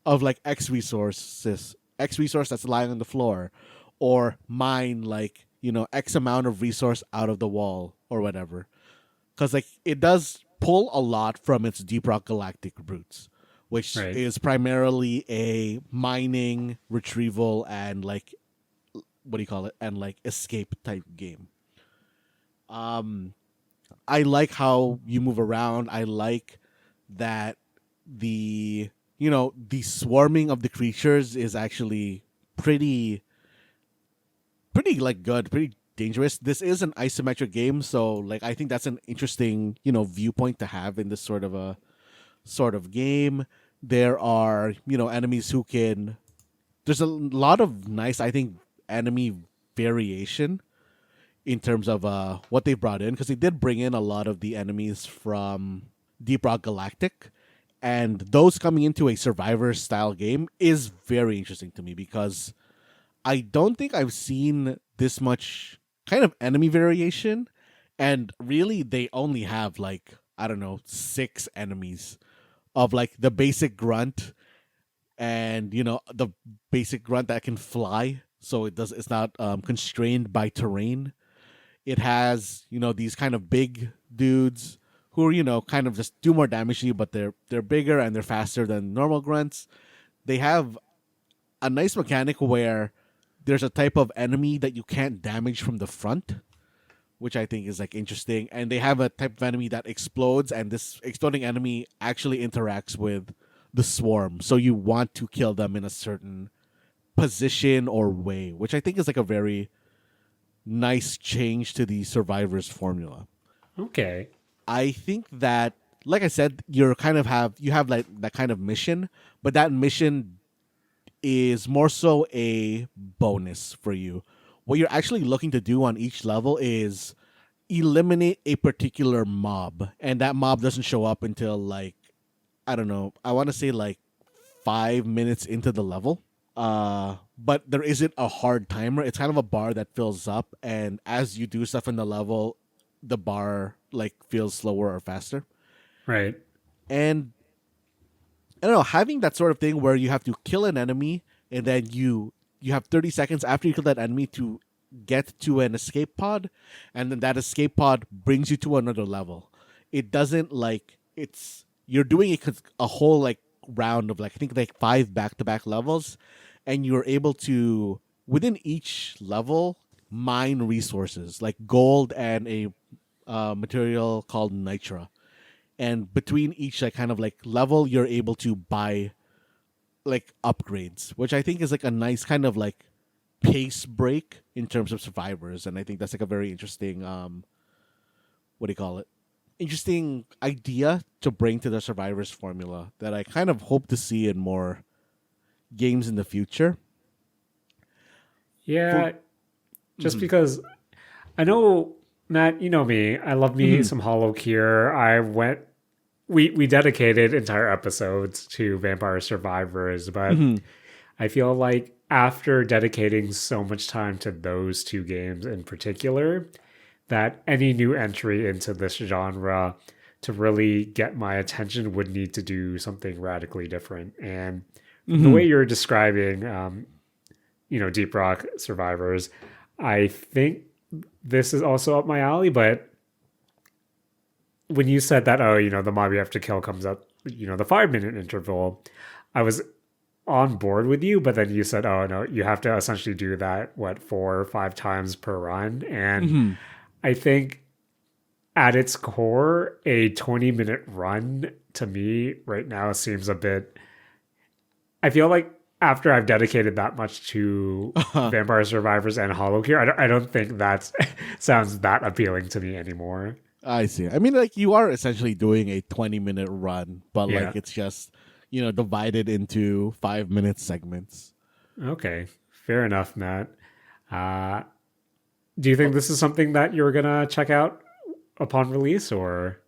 of like X resource that's lying on the floor, or mine like X amount of resource out of the wall or whatever. Because like it does pull a lot from its Deep Rock Galactic roots, which Right. is primarily a mining, retrieval, and like what do you call it, and like escape type game. Um, I like how you move around. I like that the swarming of the creatures is actually pretty pretty like good, pretty dangerous. This is an isometric game, so like I think that's an interesting viewpoint to have in this sort of game. There are enemies who can. There's a lot of nice, I think, enemy variation in terms of what they brought in, because they did bring in a lot of the enemies from Deep Rock Galactic, and those coming into a survivor style game is very interesting to me because I don't think I've seen this much kind of enemy variation, and really they only have like I don't know 6 enemies of like the basic grunt and the basic grunt that can fly, so it's not constrained by terrain. It has these kind of big dudes who are kind of just do more damage to you, but they're bigger and they're faster than normal grunts. They have a nice mechanic where there's a type of enemy that you can't damage from the front, which I think is like interesting. And they have a type of enemy that explodes, and this exploding enemy actually interacts with the swarm. So you want to kill them in a certain position or way, which I think is like a very nice change to the survivors formula. Okay. I think that, like I said, you have like that kind of mission, but that mission is more so a bonus for you. What you're actually looking to do on each level is eliminate a particular mob, and that mob doesn't show up until like I don't know. I want to say like 5 minutes into the level. But there isn't a hard timer. It's kind of a bar that fills up, and as you do stuff in the level, the bar like feels slower or faster. Right. And I don't know, having that sort of thing where you have to kill an enemy and then you have 30 seconds after you kill that enemy to get to an escape pod, and then that escape pod brings you to another level. It doesn't like it's you're doing a whole like round of like I think like 5 back-to-back levels, and you're able to within each level mine resources like gold and a material called nitra, and between each like kind of like level you're able to buy like upgrades, which I think is like a nice kind of like pace break in terms of survivors. And I think that's like a very interesting what do you call it, interesting idea to bring to the survivors formula that I kind of hope to see in more games in the future. For Yeah. Just Mhm. because I know, Matt, you know me. I love me Mhm. some Hollow Cure. I went we dedicated entire episodes to Vampire Survivors, but Mhm. I feel like after dedicating so much time to those two games in particular, that any new entry into this genre to really get my attention would need to do something radically different. And from the way Mhm. you're describing, Deep Rock Survivors, I think this is also up my alley. But when you said that, oh, the mob you have to kill comes up, the 5 minute interval, I was on board with you, but then you said, oh no, you have to essentially do that, what, 4 or 5 times per run. And Mhm. I think at its core, a 20-minute run to me right now seems a bit. I feel like after I've dedicated that much to Vampire Survivors and Hollow Gear, I don't think that sounds that appealing to me anymore. I see. I mean, like you are essentially doing a 20-minute run, but Yeah. like it's just divided into 5 minute segments. Okay. Fair enough, Matt. Uh, do you think Well, this is something that you're gonna check out upon release, or?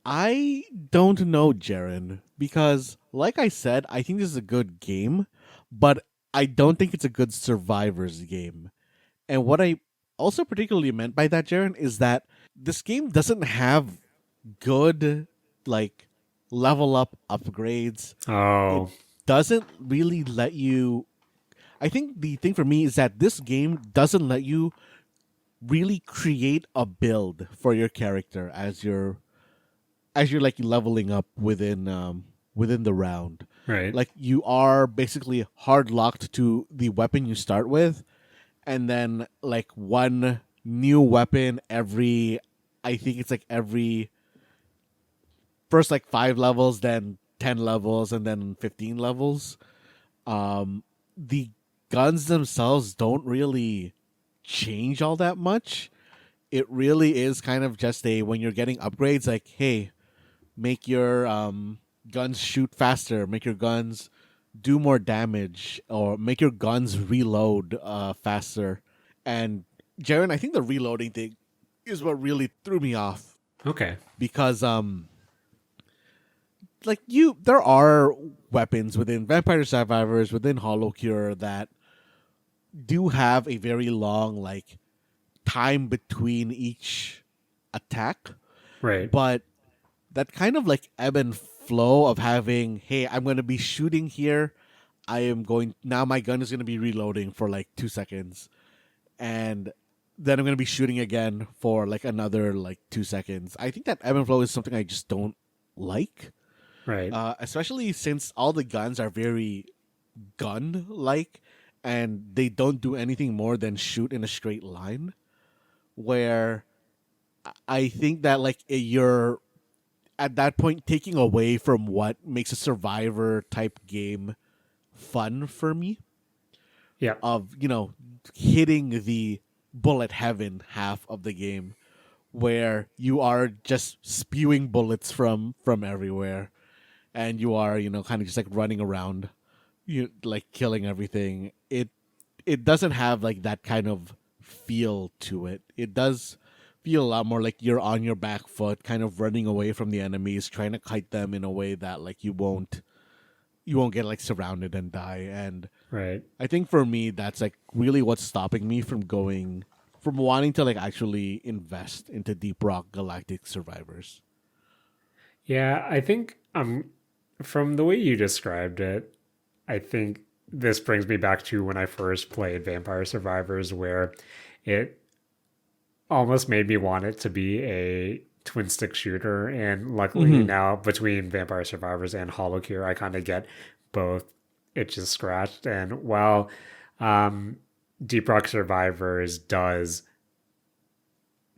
I don't know, Jaren, because like I said, I think this is a good game, but I don't think it's a good survivors game. And what I also particularly meant by that, Jaren, is that this game doesn't have good like level up upgrades. It Oh, doesn't really let you. I think the thing for me is that this game doesn't let you really create a build for your character as you're like leveling up within the round. right. Like you are basically hard locked to the weapon you start with, and then like one new weapon every, I think it's like every first like 5 levels, then 10 levels, and then 15 levels. The guns themselves don't really change all that much. It really is kind of just a, when you're getting upgrades, like, hey, make your guns shoot faster, make your guns do more damage, or make your guns reload faster. And Jaren, I think the reloading thing is what really threw me off, Okay. because like there are weapons within Vampire Survivors, within Hollow Cure, that do have a very long like time between each attack, Right. but that kind of like ebb and flow of having, hey, I'm going to be shooting here, I am going now, my gun is going to be reloading for like 2 seconds, and then I'm going to be shooting again for like another like 2 seconds. I think that ebb and flow is something I just don't like, Right. especially since all the guns are very gun like, and they don't do anything more than shoot in a straight line. Where I think that like you're at that point taking away from what makes a survivor type game fun for me, Yeah. of hitting the bullet heaven half of the game, where you are just spewing bullets from everywhere, and you are kind of just like running around, you like killing everything. It doesn't have like that kind of feel to it. It does feel a lot more like you're on your back foot, kind of running away from the enemies, trying to kite them in a way that like you won't get like surrounded and die. And Right. I think for me, that's like really what's stopping me from wanting to like actually invest into Deep Rock Galactic Survivors. Yeah, I think from the way you described it, I think this brings me back to when I first played Vampire Survivors, where it almost made me want it to be a twin stick shooter. And luckily Mm-hmm. now between Vampire Survivors and Hollow Cure, I kind of get both itches scratched. And while um, Deep Rock Survivors does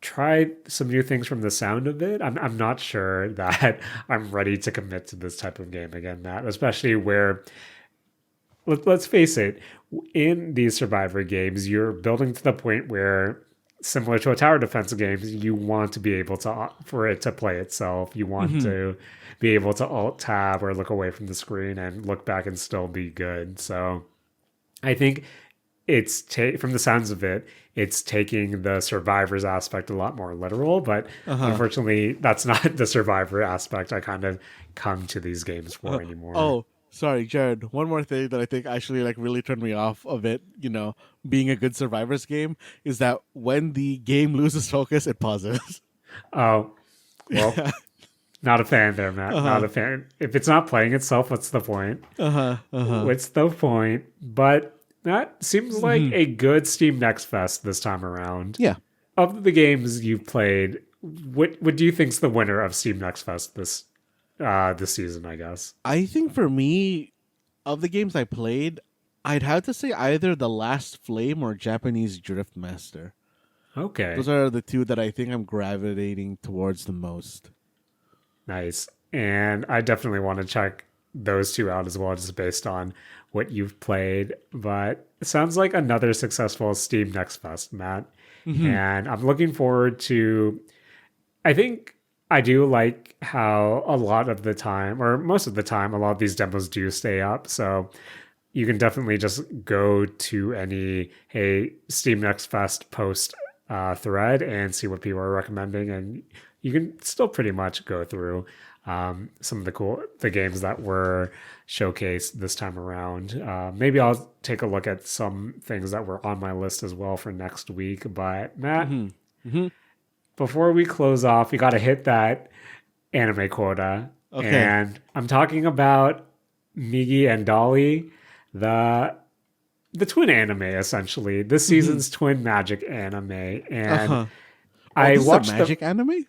try some new things from the sound of it, I'm not sure that I'm ready to commit to this type of game again, Matt, especially where let's face it, in these survivor games, you're building to the point where, similar to a tower defense game, you want to be able to, for it to play itself. You want Mm-hmm. to be able to alt tab or look away from the screen and look back and still be good. So I think from the sounds of it, it's taking the survivors aspect a lot more literal, but Uh-huh. unfortunately, that's not the survivor aspect I kind of come to these games for anymore. Oh, sorry, Jared. One more thing that I think actually like really turned me off of it, being a good survivors game, is that when the game loses focus, it pauses. Oh, well, Yeah. not a fan there, Matt. Not Uh-huh. a fan. If it's not playing itself, what's the point? Uh-huh. Uh-huh. What's the point? But that seems like Hmm. a good Steam Next Fest this time around. Yeah. Of the games you've played, what do you think's the winner of Steam Next Fest this season? I guess. I think for me, of the games I played, I'd have to say either The Last Flame or Japanese Drift Master. Okay, Those are the two that I think I'm gravitating towards the most. nice. And I definitely want to check those two out as well, just based on what you've played. But it sounds like another successful Steam Next Fest, Matt. Hmm. And I'm looking forward to. I think I do like how a lot of the time, or most of the time, a lot of these demos do stay up. So you can definitely just go to any hey Steam Next Fest post thread and see what people are recommending, and you can still pretty much go through some of the games that were showcased this time around. Maybe I'll take a look at some things that were on my list as well for next week. But Matt, Hmm. Hmm. before we close off, we got to hit that anime quota. Okay. And I'm talking about Migi and Dali, the twin anime essentially. This Hmm. season's twin magic anime. And Uh-huh. Oh, I this is a watched the magic anime?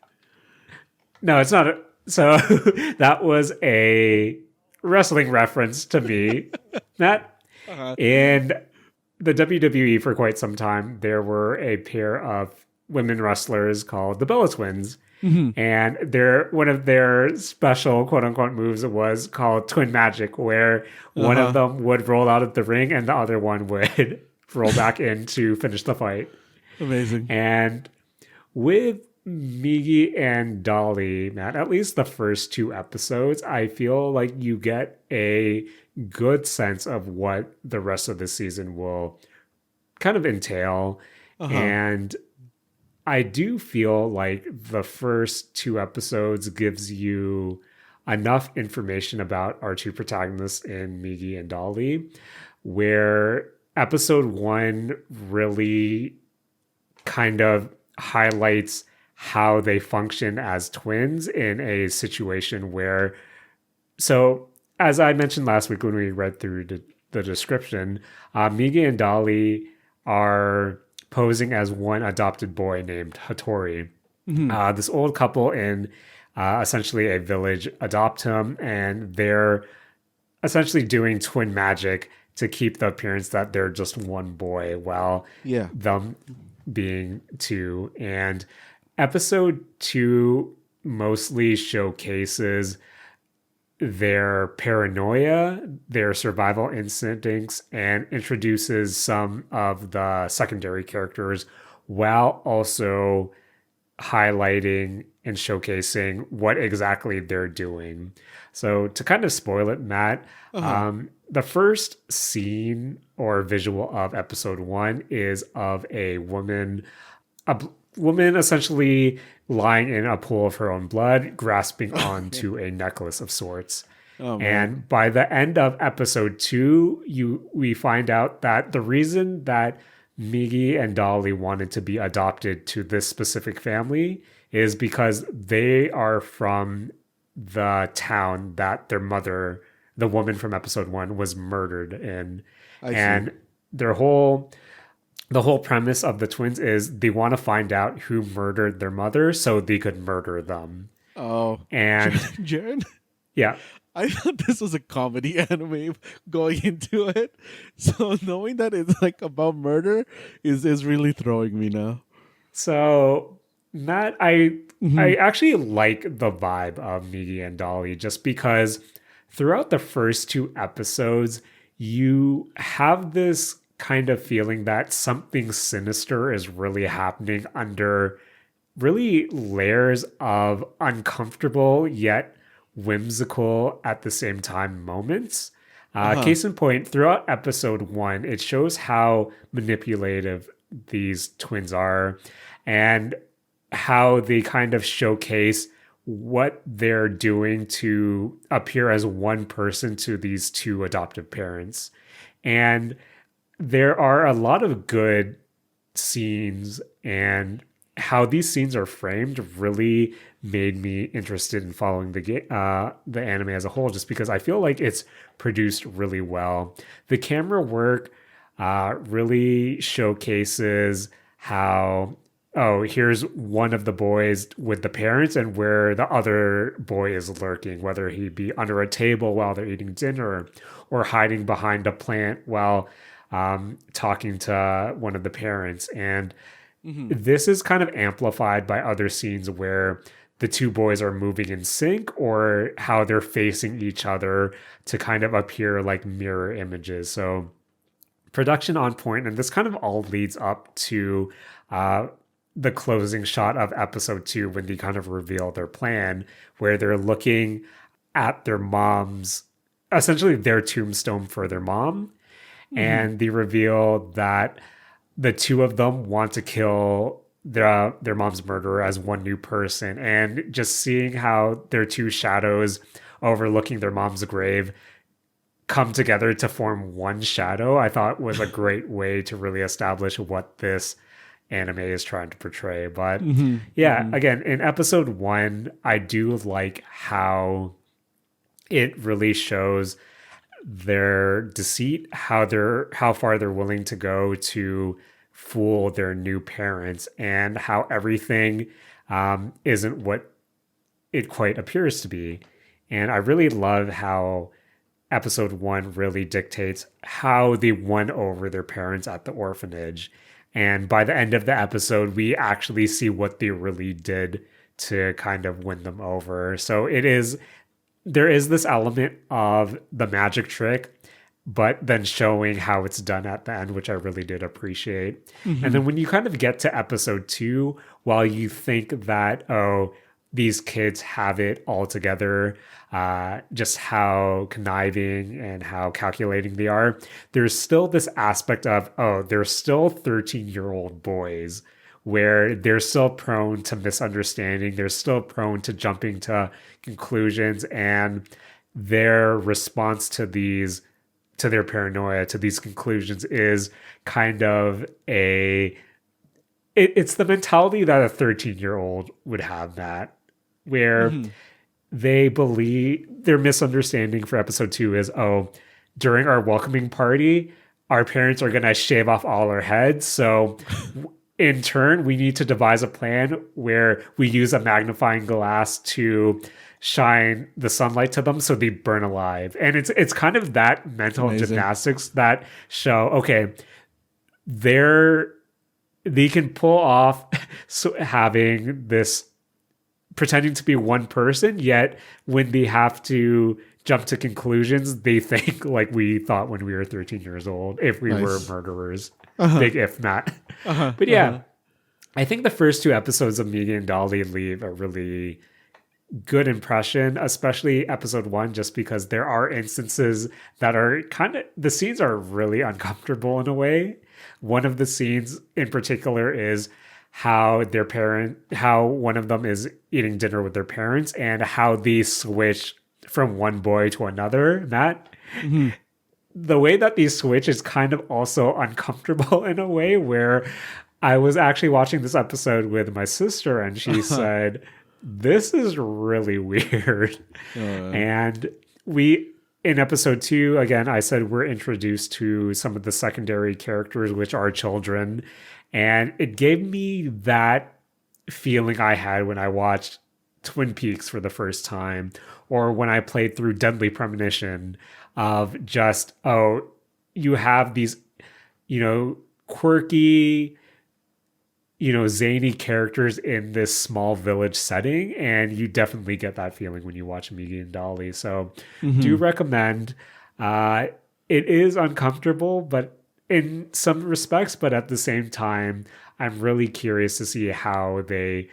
no, it's not so that was a wrestling reference to me. That Uh-huh. in the WWE for quite some time, there were a pair of women wrestlers called the Bella Twins. Hmm. And one of their special quote unquote moves was called Twin Magic, where one of Uh-huh. them would roll out of the ring and the other one would roll back in to finish the fight. Amazing. And with Migi and Dolly, Matt, at least the first two episodes, I feel like you get a good sense of what the rest of the season will kind of entail. Uh-huh. And I do feel like the first two episodes gives you enough information about our two protagonists in Migi and Dolly, where episode one really kind of highlights how they function as twins in a situation where, so as I mentioned last week when we read through the description, Migi and Dolly are posing as one adopted boy named Hattori. Hmm. This old couple in essentially a village adopt him, and they're essentially doing twin magic to keep the appearance that they're just one boy while Yeah. them being two. And episode two mostly showcases their paranoia, their survival instincts, and introduces some of the secondary characters while also highlighting and showcasing what exactly they're doing. So, to kind of spoil it, Matt, Uh-huh. the first scene or visual of episode one is of a woman essentially lying in a pool of her own blood, grasping onto a necklace of sorts. Oh man. And by the end of episode two, we find out that the reason that Migi and Dolly wanted to be adopted to this specific family is because they are from the town that their mother, the woman from episode one, was murdered in. I see. And their whole the whole premise of the twins is they want to find out who murdered their mother so they could murder them. Oh. And Jaren, yeah, I thought this was a comedy anime going into it. So knowing that it's like about murder is really throwing me now. so Matt, I Hmm. I actually like the vibe of Migi and Dolly just because throughout the first two episodes, you have this kind of feeling that something sinister is really happening under really layers of uncomfortable yet whimsical at the same time moments. Uh-huh. Case in point, throughout episode one, it shows how manipulative these twins are, and how they kind of showcase what they're doing to appear as one person to these two adoptive parents. And there are a lot of good scenes, and how these scenes are framed really made me interested in following the anime as a whole, just because I feel like it's produced really well. The camera work really showcases how, oh, here's one of the boys with the parents and where the other boy is lurking, whether he be under a table while they're eating dinner or hiding behind a plant while talking to one of the parents. And this is kind of amplified by other scenes where the two boys are moving in sync, or how they're facing each other to kind of appear like mirror images. So production on point, and this kind of all leads up to the closing shot of episode 2, when they kind of reveal their plan, where they're looking at their mom's, essentially their tombstone for their mom, and they reveal that the two of them want to kill their mom's murderer as one new person. And just seeing how their two shadows overlooking their mom's grave come together to form one shadow, I thought was a great way to really establish what this anime is trying to portray. But again, in episode 1, I do like how it really shows their deceit, how far they're willing to go to fool their new parents, and how everything isn't what it quite appears to be. And I really love how episode 1 really dictates how they won over their parents at the orphanage. And by the end of the episode, we actually see what they really did to kind of win them over. So there is this element of the magic trick, but then showing how it's done at the end, which I really did appreciate. And then when you kind of get to episode 2, while you think that, oh, these kids have it all together, just how conniving and how calculating they are, there's still this aspect of, oh, they're still 13-year-old boys, where they're still prone to misunderstanding, they're still prone to jumping to conclusions, and their response to their paranoia, to these conclusions, is kind of it's the mentality that a 13-year-old would have, Matt, where they believe their misunderstanding for episode 2 is, oh, during our welcoming party, our parents are going to shave off all our heads. So in turn, we need to devise a plan where we use a magnifying glass to shine the sunlight to them so they burn alive. And it's kind of that mental gymnastics that show, okay, they can pull off having this, pretending to be one person, yet when they have to jump to conclusions, they think like we thought when we were 13 years old, if we were murderers. Big if not. But yeah, I think the first 2 episodes of Migi and Dali leave a really good impression, especially episode 1, just because there are instances that are the scenes are really uncomfortable in a way. One of the scenes in particular is how one of them is eating dinner with their parents, and how they switch from one boy to another, Matt. The way that they switch is kind of also uncomfortable in a way, where I was actually watching this episode with my sister, and she said, this is really weird. And in episode 2, again, I said we're introduced to some of the secondary characters, which are children. And it gave me that feeling I had when I watched Twin Peaks for the first time, or when I played through Deadly Premonition, of just, oh, you have these, quirky, zany characters in this small village setting, and you definitely get that feeling when you watch Migi and Dali. So do recommend. It is uncomfortable, but in some respects, but at the same time, I'm really curious to see how they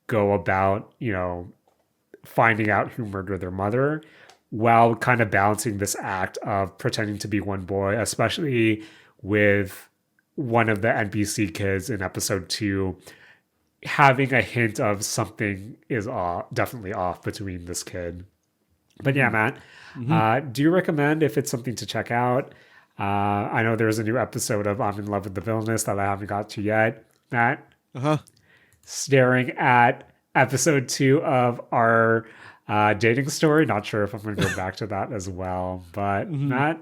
go about, finding out who murdered their mother, while kind of balancing this act of pretending to be one boy, especially with one of the NPC kids in episode 2 having a hint of something is definitely off between this kid. But yeah, Matt, do you recommend if it's something to check out? I know there's a new episode of I'm in Love with the Villainous that I haven't got to yet. Matt, staring at episode 2 of our dating story. Not sure if I'm going to go back to that as well. But Matt,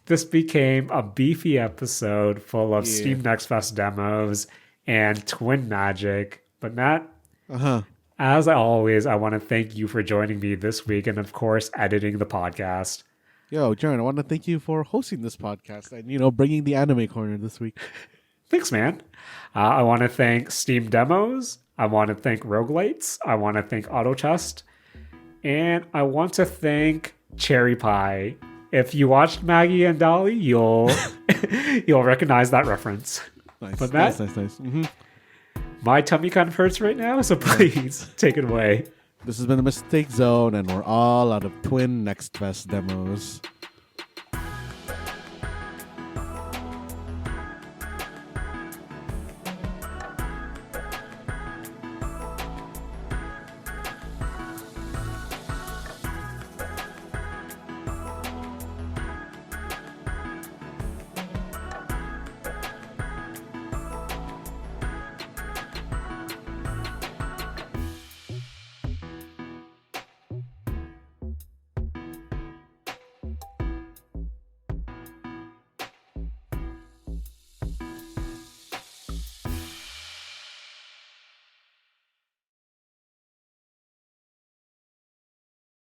this became a beefy episode full of Steam Next Fest demos and twin magic. But Matt, as always, I want to thank you for joining me this week and, of course, editing the podcast. Yo, Jaren, I want to thank you for hosting this podcast and, bringing the anime corner this week. Thanks, man. I want to thank Steam Demos. I want to thank Roguelites. I want to thank Auto Chest. And I want to thank Cherry Pie. If you watched Migi and Dali, you'll recognize that reference. Nice, but Matt, nice. My tummy kind of hurts right now, so please take it away. This has been the Mistake Zone, and we're all out of Twin Next Fest demos.